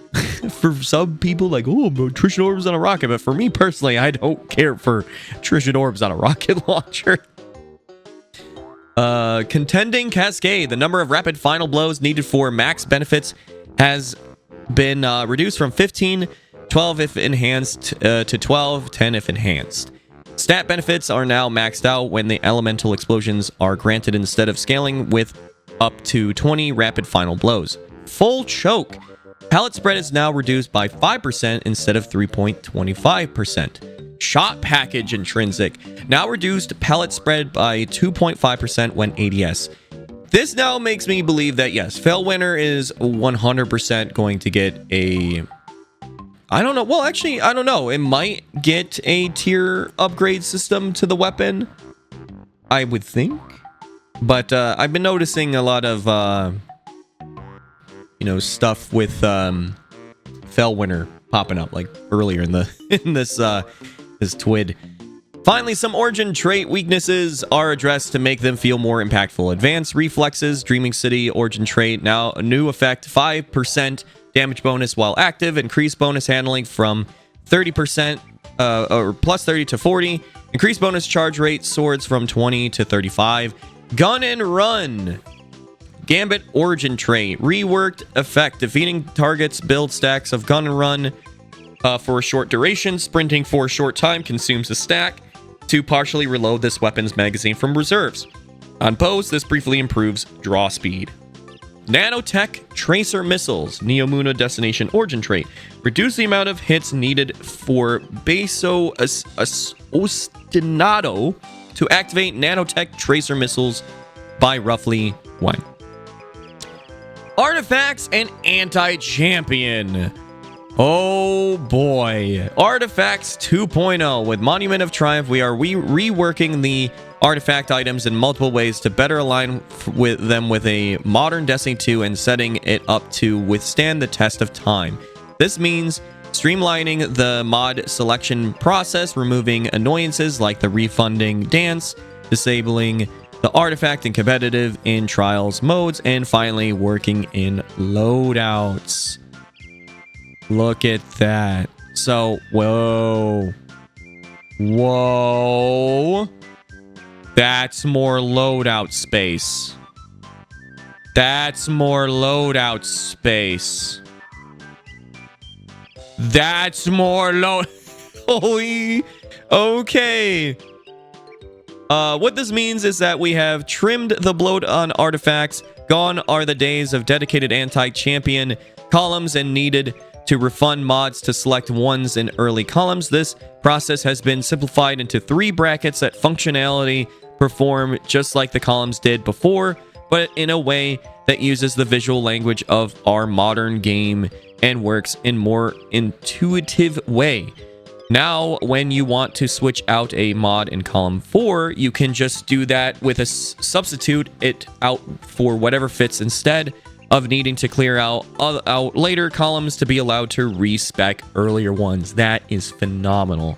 for some people, like, oh, attrition orbs on a rocket. But for me personally, I don't care for attrition orbs on a rocket launcher. Contending Cascade. The number of rapid final blows needed for max benefits has been reduced from 15, 12 if enhanced, to 12, 10 if enhanced. Stat benefits are now maxed out when the elemental explosions are granted instead of scaling with up to 20 rapid final blows. Full choke. Pallet spread is now reduced by 5% instead of 3.25%. Shot package intrinsic. Now reduced pallet spread by 2.5% when ADS. This now makes me believe that, yes, Failwinner is 100% going to get a... I don't know. Well, actually, I don't know. It might get a tier upgrade system to the weapon, I would think. But I've been noticing a lot of, stuff with Failwinner popping up, like earlier in the this TWID. Finally, some origin trait weaknesses are addressed to make them feel more impactful. Advanced reflexes, Dreaming City origin trait, now a new effect, 5% damage bonus while active, increased bonus handling from 30% or plus 30 to 40, increased bonus charge rate, swords from 20 to 35, gun and run. Gambit origin trait, reworked effect, defeating targets, build stacks of gun and run for a short duration, sprinting for a short time consumes a stack to partially reload this weapon's magazine from reserves. On bows, this briefly improves draw speed. Nanotech Tracer Missiles, Neomuna Destination Origin Trait. Reduce the amount of hits needed for Baso Ostinato to activate Nanotech Tracer Missiles by roughly 1. Artifacts and Anti-Champion. Oh boy. Artifacts 2.0. With Monument of Triumph, we are reworking the artifact items in multiple ways to better align with them with a modern Destiny 2 and setting it up to withstand the test of time. This means streamlining the mod selection process, removing annoyances like the refunding dance, disabling the artifact in competitive in trials modes, and finally working in loadouts. Look at that. So, whoa. That's more loadout space. That's more loadout space. That's more load. Holy. Okay. What this means is that we have trimmed the bloat on artifacts. Gone are the days of dedicated anti-champion columns and needed to refund mods to select ones in early columns. This process has been simplified into 3 brackets that functionality perform just like the columns did before, but in a way that uses the visual language of our modern game and works in more intuitive way. Now, when you want to switch out a mod in column 4, you can just do that with a substitute it out for whatever fits instead of needing to clear out later columns to be allowed to respec earlier ones. That is phenomenal.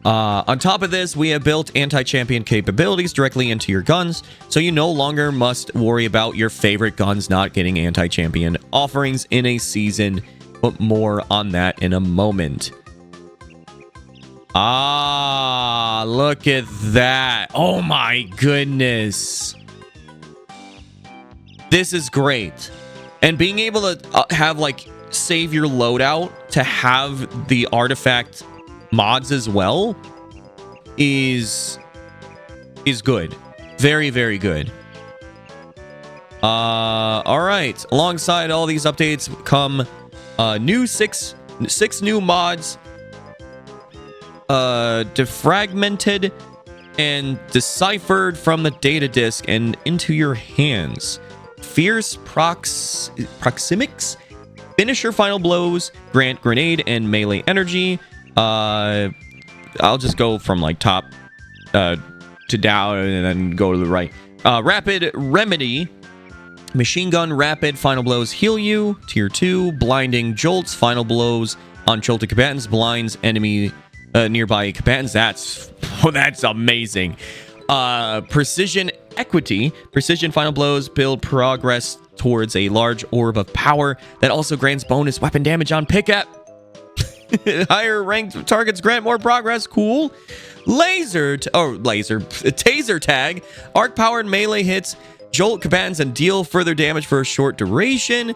On top of this, we have built anti-champion capabilities directly into your guns, so you no longer must worry about your favorite guns not getting anti-champion offerings in a season, but more on that in a moment. Ah, look at that. Oh my goodness. This is great. And being able to have, like, save your loadout to have the artifact mods as well is good. Very, very good. All right. Alongside all these updates come New six new mods. Defragmented and deciphered from the data disk and into your hands. Fierce proximics. Finisher final blows. Grant grenade and melee energy. I'll just go from like top to down and then go to the right. Rapid remedy. Machine gun rapid final blows heal you. Tier 2. Blinding jolts final blows on jolted combatants blinds enemy nearby combatants. That's amazing. Precision equity. Precision final blows build progress towards a large orb of power that also grants bonus weapon damage on pickup. Higher ranked targets grant more progress. Cool. Taser tag. Arc powered melee hits jolt combatants and deal further damage for a short duration.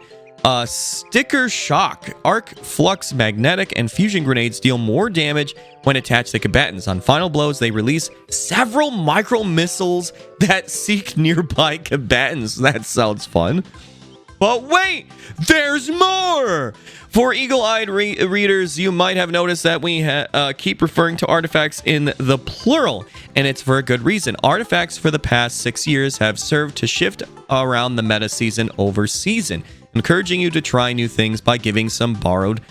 Sticker shock. Arc flux magnetic and fusion grenades deal more damage when attached to combatants. On final blows, they release several micro missiles that seek nearby combatants. That sounds fun. But wait, there's more! For eagle-eyed readers, you might have noticed that we keep referring to artifacts in the plural, and it's for a good reason. Artifacts for the past 6 years have served to shift around the meta season over season, encouraging you to try new things by giving some borrowed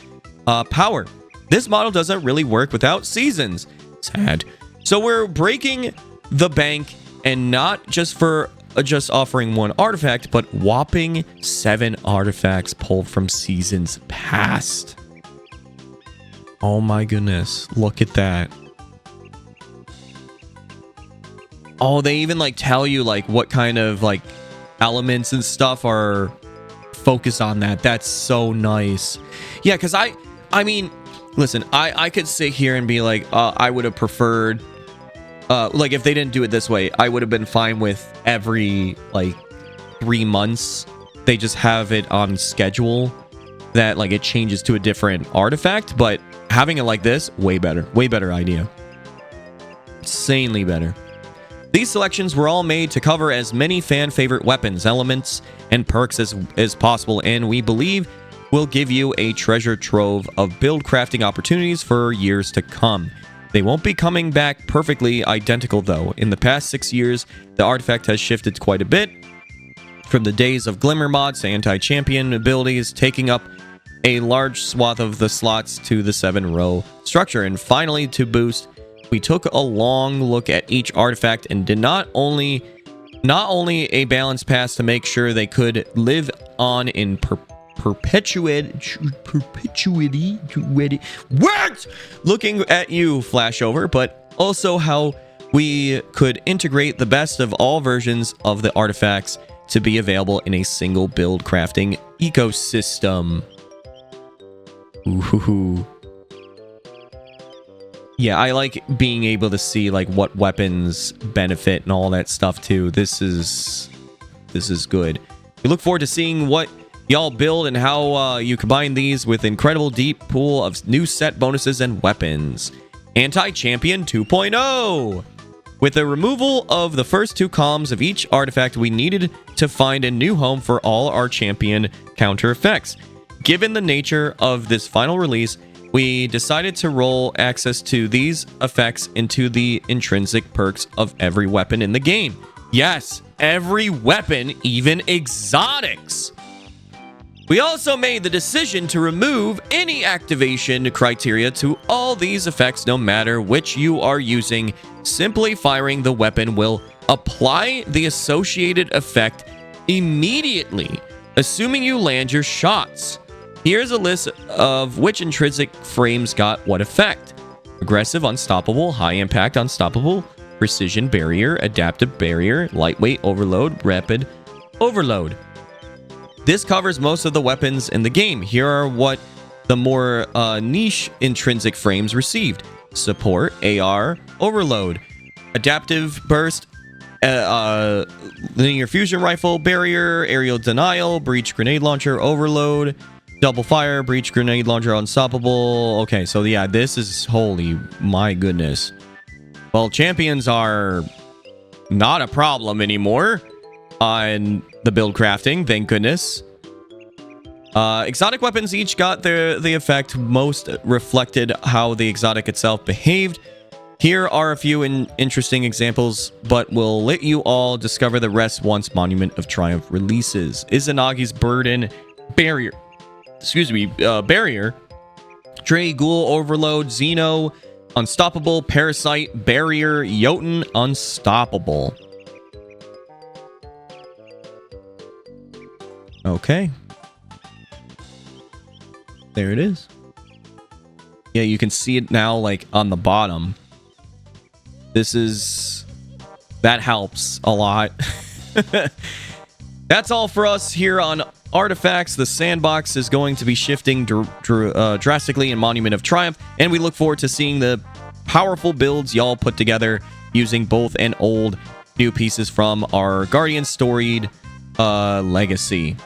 power. This model doesn't really work without seasons. Sad. So we're breaking the bank, and not just for just offering one artifact, but whopping 7 artifacts pulled from seasons past. Oh my goodness, look at that. Oh, they even like tell you like what kind of like elements and stuff are focused on that. That's so nice. Yeah, because I mean, listen, I could sit here and be like, I would have preferred like if they didn't do it this way, I would have been fine with every like 3 months they just have it on schedule that like it changes to a different artifact. But having it like this, way better idea. Insanely better. These selections were all made to cover as many fan favorite weapons, elements, and perks as possible, and we believe will give you a treasure trove of build crafting opportunities for years to come. They won't be coming back perfectly identical, though. In the past 6 years, the artifact has shifted quite a bit, from the days of Glimmer mods to anti-champion abilities, taking up a large swath of the slots to the 7-row structure. And finally, to boost, we took a long look at each artifact and did not only a balance pass to make sure they could live on in perpetuity. What? Looking at you, Flashover, but also how we could integrate the best of all versions of the artifacts to be available in a single build crafting ecosystem. Ooh. Yeah, I like being able to see like what weapons benefit and all that stuff too. This is good. We look forward to seeing what y'all build and how you combine these with incredible deep pool of new set bonuses and weapons. Anti-Champion 2.0. With the removal of the first 2 columns of each artifact, we needed to find a new home for all our champion counter effects. Given the nature of this final release, we decided to roll access to these effects into the intrinsic perks of every weapon in the game. Yes, every weapon, even exotics. We also made the decision to remove any activation criteria to all these effects, no matter which you are using. Simply firing the weapon will apply the associated effect immediately, assuming you land your shots. Here's a list of which intrinsic frames got what effect. Aggressive, unstoppable, high impact, unstoppable, precision barrier, adaptive barrier, lightweight overload, rapid overload. This covers most of the weapons in the game. Here are what the more niche intrinsic frames received. Support, AR, overload, adaptive burst, linear fusion rifle, barrier, aerial denial, breach grenade launcher, overload, double fire, breach grenade launcher, unstoppable. Okay, so yeah, this is, holy my goodness. Well, champions are not a problem anymore on the build crafting, thank goodness. Exotic weapons each got the effect most reflected how the exotic itself behaved. Here are a few interesting examples, but we'll let you all discover the rest once Monument of Triumph releases. Izanagi's Burden, Barrier. Barrier. Dre, Ghoul, Overload, Xeno, Unstoppable, Parasite, Barrier, Jotun, Unstoppable. Okay. There it is. Yeah, you can see it now, like, on the bottom. That helps a lot. That's all for us here on Artifacts. The sandbox is going to be shifting drastically in Monument of Triumph, and we look forward to seeing the powerful builds y'all put together using both and old new pieces from our Guardian storied legacy.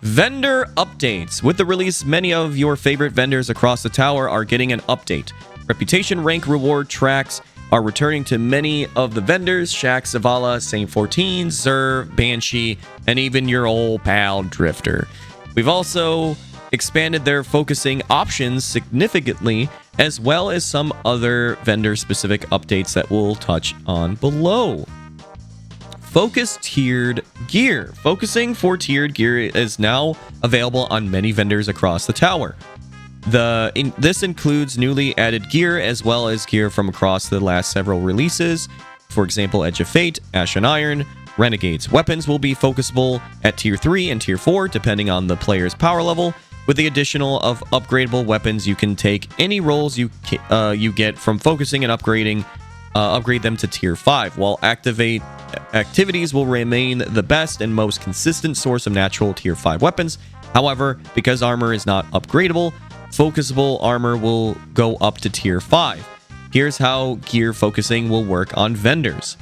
Vendor updates. With the release, many of your favorite vendors across the tower are getting an update. Reputation rank reward tracks are returning to many of the vendors: Shaq, Zavala, Saint 14, Zer, Banshee, and even your old pal Drifter. We've also expanded their focusing options significantly, as well as some other vendor-specific updates that we'll touch on below. Focus tiered gear. Focusing for tiered gear is now available on many vendors across the tower. This includes newly added gear as well as gear from across the last several releases. For example, Edge of Fate, Ash and Iron, Renegades. Weapons will be focusable at Tier 3 and Tier 4 depending on the player's power level. With the additional of upgradable weapons, you can take any rolls you get from focusing and upgrade them to Tier 5, while activities will remain the best and most consistent source of natural Tier 5 weapons. However, because armor is not upgradable, focusable armor will go up to Tier 5. Here's how gear focusing will work on vendors.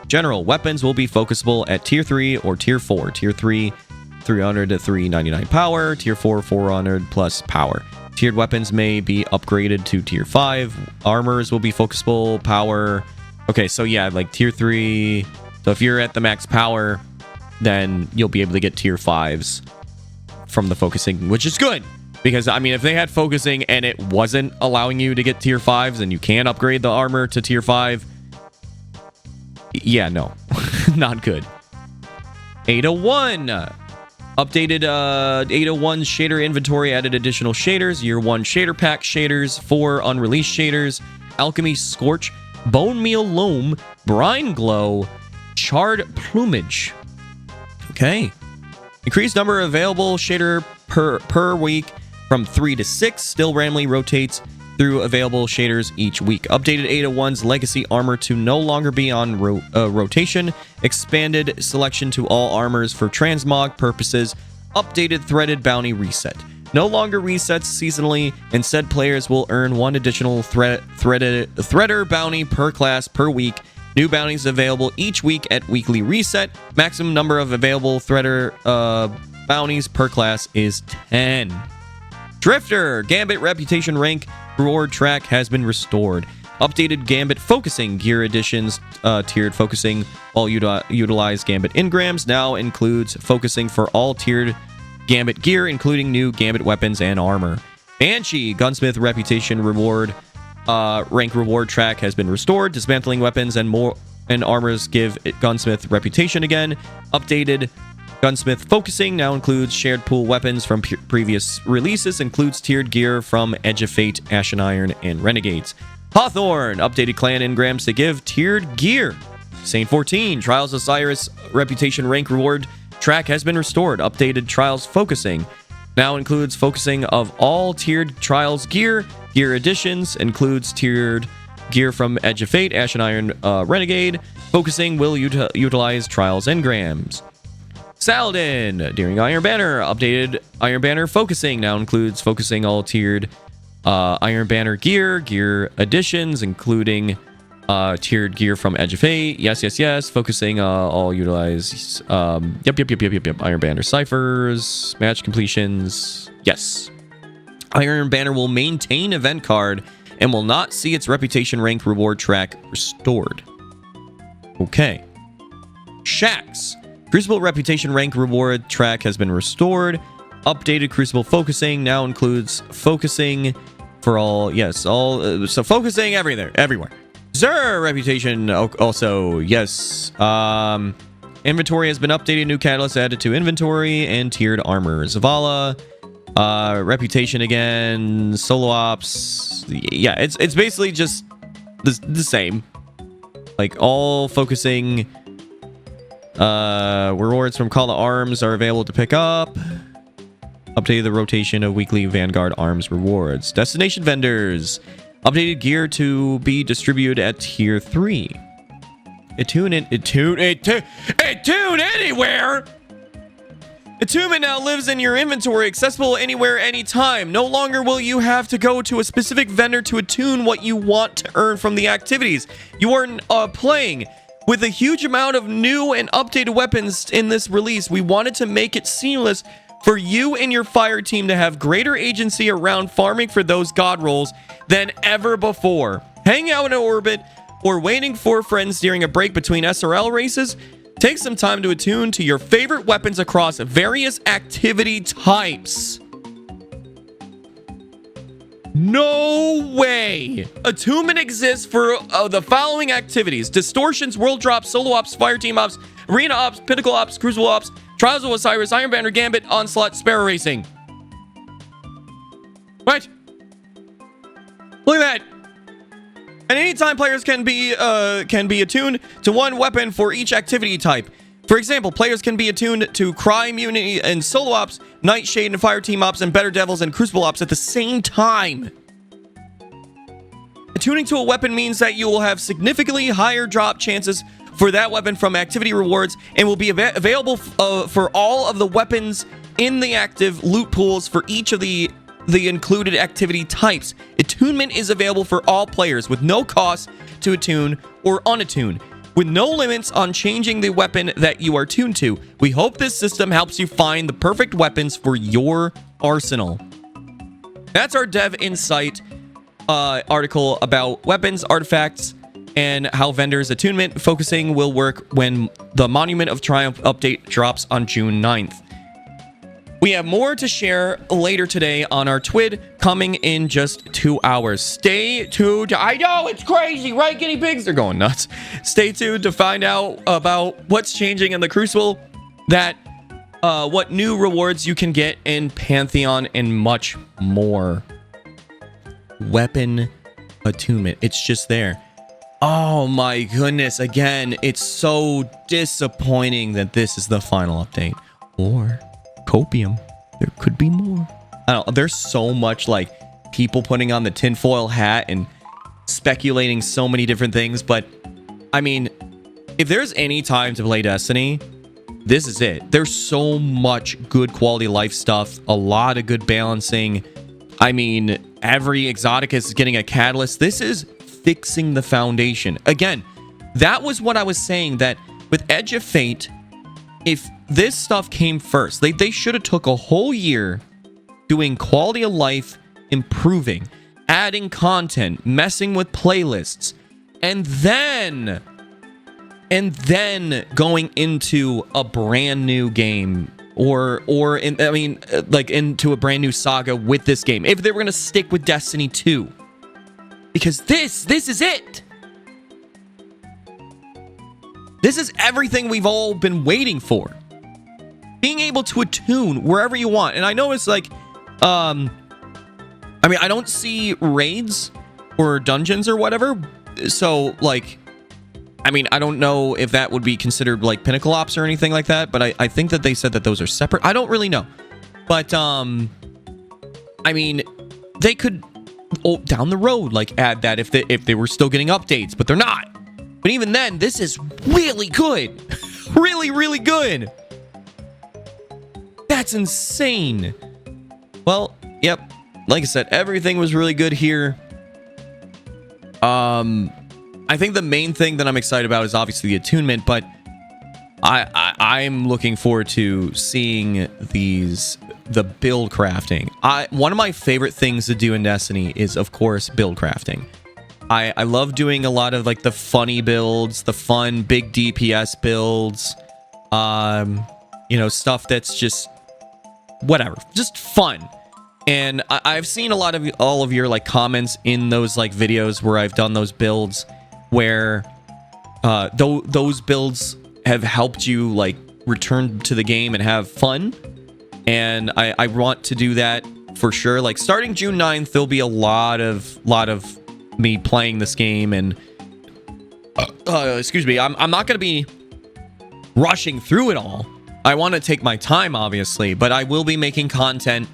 General weapons will be focusable at Tier 3 or Tier 4. Tier 3, 300 to 399 power. Tier 4, 400 plus power. Tiered weapons may be upgraded to Tier 5. Armors will be focusable, power. Okay, so yeah, like Tier 3. So if you're at the max power, then you'll be able to get Tier 5s from the focusing, which is good. Because, I mean, if they had focusing and it wasn't allowing you to get Tier 5s and you can upgrade the armor to Tier 5, yeah, no. Not good. 801. Updated 801's shader inventory, added additional shaders. Year 1 shader pack shaders, 4 unreleased shaders. Alchemy Scorch, Bone Meal Loam, Brine Glow, Charred Plumage. Okay. Increased number of available shader per week from 3 to 6. Still randomly rotates through available shaders each week. Updated 801's legacy armor to no longer be on rotation. Expanded selection to all armors for transmog purposes. Updated threaded bounty reset. No longer resets seasonally. Instead, players will earn 1 additional threader bounty per class per week. New bounties available each week at weekly reset. Maximum number of available threader bounties per class is 10. Drifter, Gambit Reputation Rank Reward Track has been restored. Updated Gambit Focusing Gear Additions, tiered focusing all utilize Gambit engrams. Now includes focusing for all tiered Gambit gear, including new Gambit weapons and armor. Banshee, Gunsmith Reputation Reward Rank Reward Track has been restored. Dismantling weapons and armors give Gunsmith reputation again. Updated Gunsmith Focusing now includes shared pool weapons from previous releases, includes tiered gear from Edge of Fate, Ash and Iron, and Renegades. Hawthorne, updated clan engrams to give tiered gear. Saint 14, Trials Osiris Reputation Rank Reward Track has been restored. Updated Trials Focusing now includes focusing of all tiered Trials gear. Gear additions includes tiered gear from Edge of Fate, Ash and Iron, Renegade. Focusing will utilize Trials engrams. Saladin, during Iron Banner, updated Iron Banner Focusing now includes focusing all tiered Iron Banner gear additions, including tiered gear from Edge of Fate. Yes. Focusing all utilize. Yep. Iron Banner ciphers, match completions. Yes. Iron Banner will maintain event card and will not see its reputation rank reward track restored. Okay. Shax. Crucible Reputation Rank Reward Track has been restored. Updated Crucible focusing now includes focusing for all. Yes, all. So focusing everywhere. Xur reputation also. Yes. Inventory has been updated. New catalysts added to inventory and tiered armor. Zavala. Reputation again. Solo ops. Yeah, it's basically just the same. Like all focusing. Rewards from Call to Arms are available to pick up. Updated the rotation of weekly Vanguard Arms rewards. Destination vendors. Updated gear to be distributed at Tier 3. Attune anywhere! Attunement now lives in your inventory, accessible anywhere, anytime. No longer will you have to go to a specific vendor to attune what you want to earn from the activities you are playing. With a huge amount of new and updated weapons in this release, we wanted to make it seamless for you and your fire team to have greater agency around farming for those god rolls than ever before. Hanging out in orbit or waiting for friends during a break between SRL races, take some time to attune to your favorite weapons across various activity types. No way! Attunement exists for the following activities: Distortions, World Drops, Solo Ops, Fire Team Ops, Arena Ops, Pinnacle Ops, Crucible Ops, Trials of Osiris, Iron Banner, Gambit, Onslaught, Sparrow Racing. Right? Look at that! And anytime players can be attuned to one weapon for each activity type. For example, players can be attuned to Crime, Unity, and Solo Ops, Nightshade and Fire Team Ops, and Better Devils and Crucible Ops at the same time. Attuning to a weapon means that you will have significantly higher drop chances for that weapon from activity rewards and will be available for all of the weapons in the active loot pools for each of the included activity types. Attunement is available for all players with no cost to attune or unattune, with no limits on changing the weapon that you are tuned to. We hope this system helps you find the perfect weapons for your arsenal. That's our Dev Insight article about weapons, artifacts, and how vendors' attunement focusing will work when the Monument of Triumph update drops on June 9th. We have more to share later today on our TWID, coming in just 2 hours. Stay tuned. I know, it's crazy, right, guinea pigs? They're going nuts. Stay tuned to find out about what's changing in the Crucible, what new rewards you can get in Pantheon, and much more. Weapon attunement. It's just there. Oh my goodness. Again, it's so disappointing that this is the final update. Or copium. There could be more. I don't know. There's so much like people putting on the tinfoil hat and speculating so many different things. But I mean, if there's any time to play Destiny, this is it. There's so much good quality life stuff. A lot of good balancing. I mean, every exotic is getting a catalyst. This is fixing the foundation. Again, that was what I was saying, that with Edge of Fate, if this stuff came first, they should have took a whole year doing quality of life, improving, adding content, messing with playlists, and then going into a brand new game into a brand new saga with this game, if they were going to stick with Destiny 2. Because this is it. This is everything we've all been waiting for. Being able to attune wherever you want. And I know it's like, I don't see raids or dungeons or whatever. So, like, I don't know if that would be considered like Pinnacle Ops or anything like that. But I think that they said that those are separate. I don't really know. But, they could, down the road, like, add that if they were still getting updates. But they're not. But even then, this is really good. Really, really good. That's insane. Well, yep. Like I said, everything was really good here. I think the main thing that I'm excited about is obviously the attunement, but I'm looking forward to seeing the build crafting. One of my favorite things to do in Destiny is, of course, build crafting. I love doing a lot of like the funny builds, the fun big DPS builds, stuff that's just whatever, just fun. And I've seen all of your like comments in those like videos where I've done those builds where those builds have helped you like return to the game and have fun. And I want to do that for sure. Like starting June 9th, there'll be a lot of me playing this game, and excuse me, I'm not going to be rushing through it all. I want to take my time, obviously, but I will be making content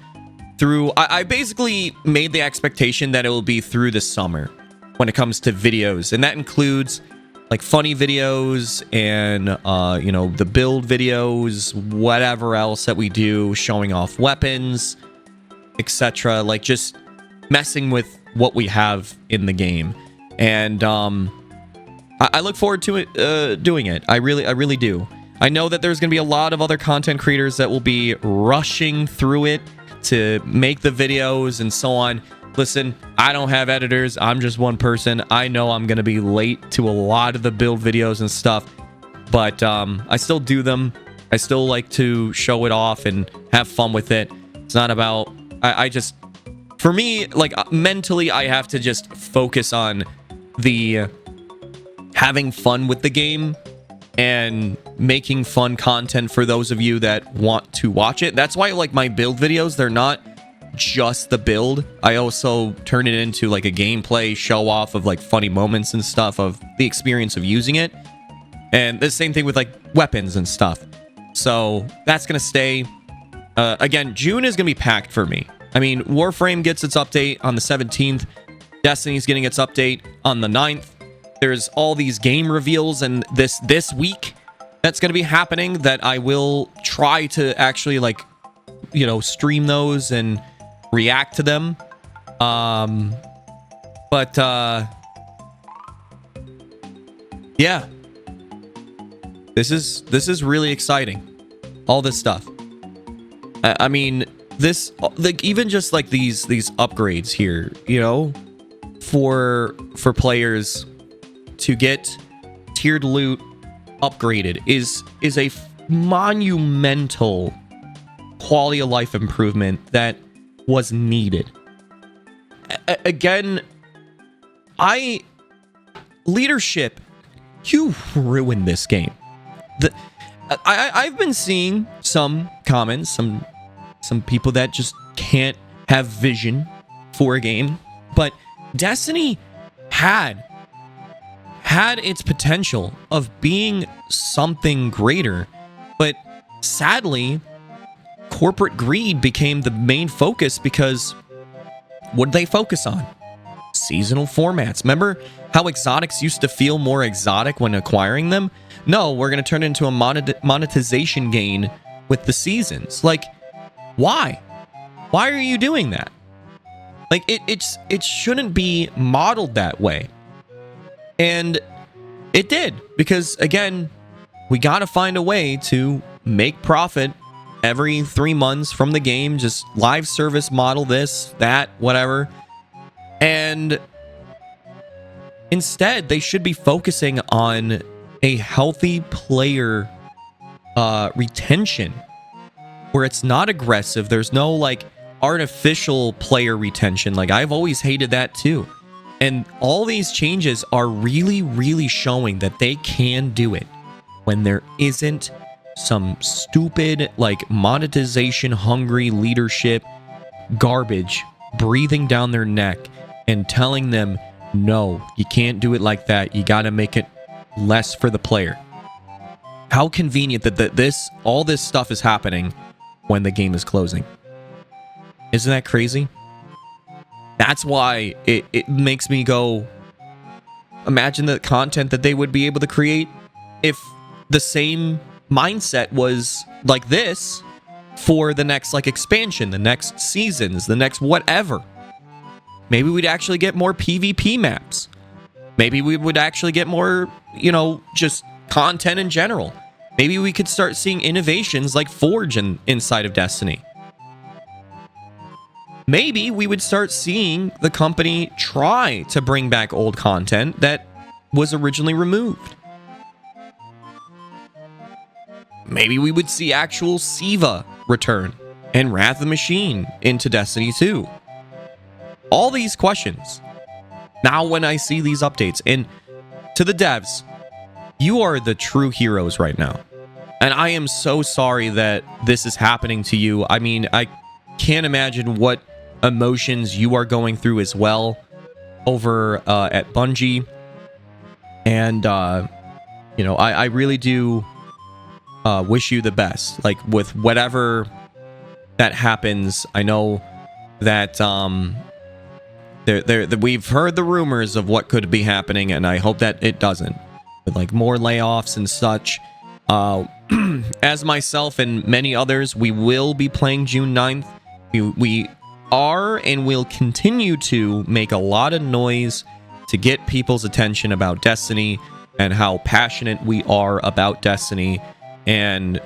through... I basically made the expectation that it will be through the summer when it comes to videos, and that includes like funny videos and you know, the build videos, whatever else that we do, showing off weapons, etc. Like just messing with what we have in the game. And I look forward to it, doing it. I really do. I know that there's gonna be a lot of other content creators that will be rushing through it to make the videos and so on. Listen, I don't have editors. I'm just one person. I know I'm going to be late to a lot of the build videos and stuff, but I still do them. I still like to show it off and have fun with it. It's not about... I just... For me, like, mentally, I have to just focus on the having fun with the game and making fun content for those of you that want to watch it. That's why, like, my build videos, they're not just the build. I also turn it into like a gameplay show off of like funny moments and stuff of the experience of using it. And the same thing with like weapons and stuff. So that's gonna stay. Again, June is gonna be packed for me. I mean, Warframe gets its update on the 17th. Destiny's getting its update on the 9th. There's all these game reveals and this week that's going to be happening that I will try to actually, like, you know, stream those and react to them. Yeah. This is really exciting. All this stuff. I mean, this, like, even just like these upgrades here, you know, for players to get tiered loot upgraded is a monumental quality of life improvement that was needed. Again, leadership, you ruined this game. I've been seeing some comments, some people that just can't have vision for a game, but Destiny had its potential of being something greater, but sadly, corporate greed became the main focus because what did they focus on? Seasonal formats. Remember how exotics used to feel more exotic when acquiring them? No, we're going to turn it into a monetization gain with the seasons. Like, why? Why are you doing that? Like, it shouldn't be modeled that way. And it did, because again, we got to find a way to make profit every 3 months from the game. Just live service model, this, that, whatever. And instead, they should be focusing on a healthy player retention where it's not aggressive. There's no like artificial player retention. Like, I've always hated that too. And all these changes are really, really showing that they can do it when there isn't some stupid, like, monetization hungry leadership garbage breathing down their neck and telling them, no, you can't do it like that. You got to make it less for the player. How convenient that all this stuff is happening when the game is closing. Isn't that crazy? That's why it makes me go, imagine the content that they would be able to create if the same mindset was like this for the next, like, expansion, the next seasons, the next whatever. Maybe we'd actually get more PvP maps. Maybe we would actually get more, you know, just content in general. Maybe we could start seeing innovations like Forge inside of Destiny. Maybe we would start seeing the company try to bring back old content that was originally removed. Maybe we would see actual Siva return. and Wrath of the Machine into Destiny 2? All these questions. Now when I see these updates, and to the devs, you are the true heroes right now. And I am so sorry that this is happening to you. I mean, I can't imagine what emotions you are going through as well over at Bungie. And, I really do wish you the best. Like, with whatever that happens, I know that we've heard the rumors of what could be happening, and I hope that it doesn't. With, like, more layoffs and such. As myself and many others, we will be playing June 9th. We are and will continue to make a lot of noise to get people's attention about Destiny and how passionate we are about Destiny. And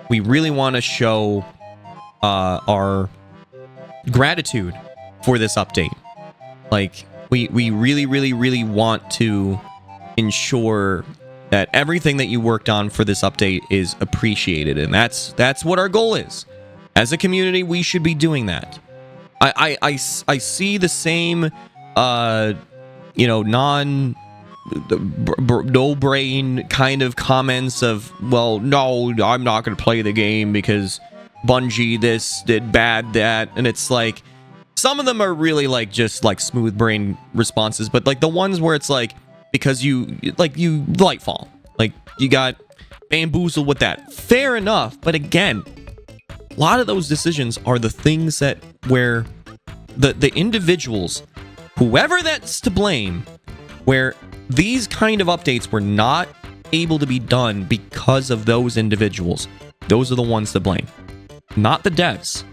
we really want to show our gratitude for this update. Like, we really, really, really want to ensure that everything that you worked on for this update is appreciated, and that's what our goal is. As a community, we should be doing that. I see the same, no brain kind of comments of, well, no, I'm not going to play the game because Bungie this did bad that, and it's like some of them are really like just like smooth brain responses, but like the ones where it's like, because you Lightfall, like you got bamboozled with that. Fair enough, but again, a lot of those decisions are the things that where the individuals, whoever that's to blame, where these kind of updates were not able to be done because of those individuals. Those are the ones to blame, not the devs.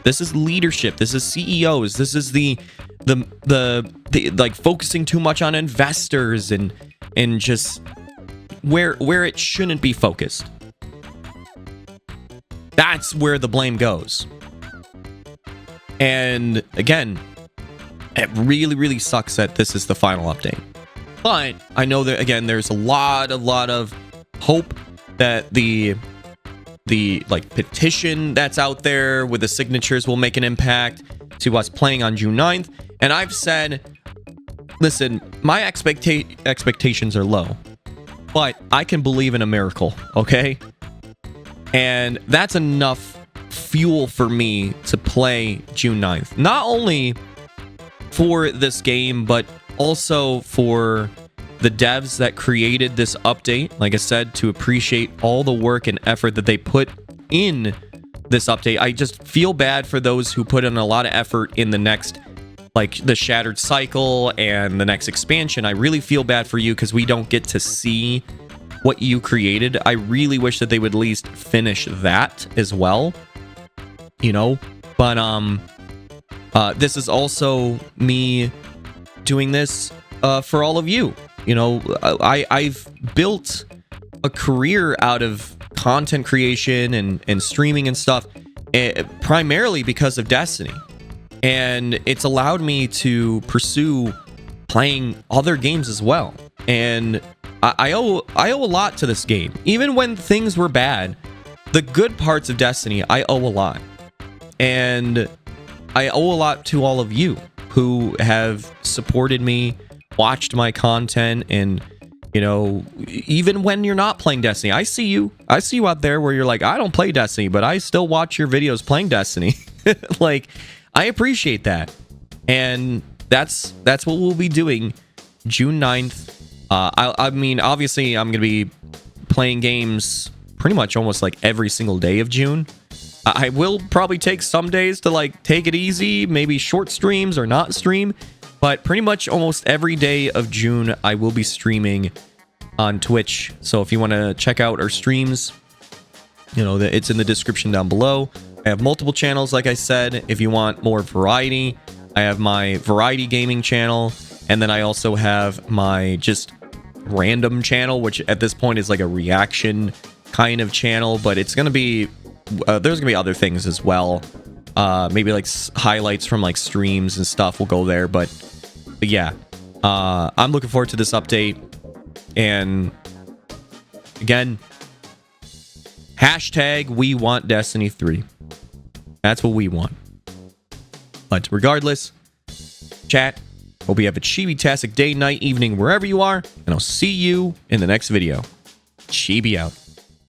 This is leadership. This is CEOs. This is the like focusing too much on investors and just where it shouldn't be focused. That's where the blame goes. And again, it really, really sucks that this is the final update. But I know that, again, there's a lot of hope that the like petition that's out there with the signatures will make an impact to us playing on June 9th. And I've said, listen, my expectations are low, but I can believe in a miracle, okay? And that's enough fuel for me to play June 9th. Not only for this game, but also for the devs that created this update. Like I said, to appreciate all the work and effort that they put in this update. I just feel bad for those who put in a lot of effort in the next, like the Shattered Cycle and the next expansion. I really feel bad for you because we don't get to see what you created. I really wish that they would at least finish that as well, you know. But this is also me doing this for all of you. You know, I've built a career out of content creation and streaming and stuff, primarily because of Destiny. And it's allowed me to pursue playing other games as well. And I owe a lot to this game. Even when things were bad, the good parts of Destiny, I owe a lot. And I owe a lot to all of you who have supported me, watched my content, and, you know, even when you're not playing Destiny, I see you out there where you're like, I don't play Destiny, but I still watch your videos playing Destiny. Like, I appreciate that. And that's what we'll be doing June 9th. I mean, obviously, I'm going to be playing games pretty much almost like every single day of June. I will probably take some days to like take it easy, maybe short streams or not stream, but pretty much almost every day of June, I will be streaming on Twitch. So if you want to check out our streams, you know, it's in the description down below. I have multiple channels, like I said. If you want more variety, I have my variety gaming channel, and then I also have my just random channel, which at this point is like a reaction kind of channel, but it's going to be, there's gonna be other things as well. Maybe like highlights from like streams and stuff will go there, but yeah, I'm looking forward to this update. And again, hashtag we want Destiny 3. That's what we want. But regardless, chat, hope you have a chibi-tastic day, night, evening, wherever you are, and I'll see you in the next video. Chibi out.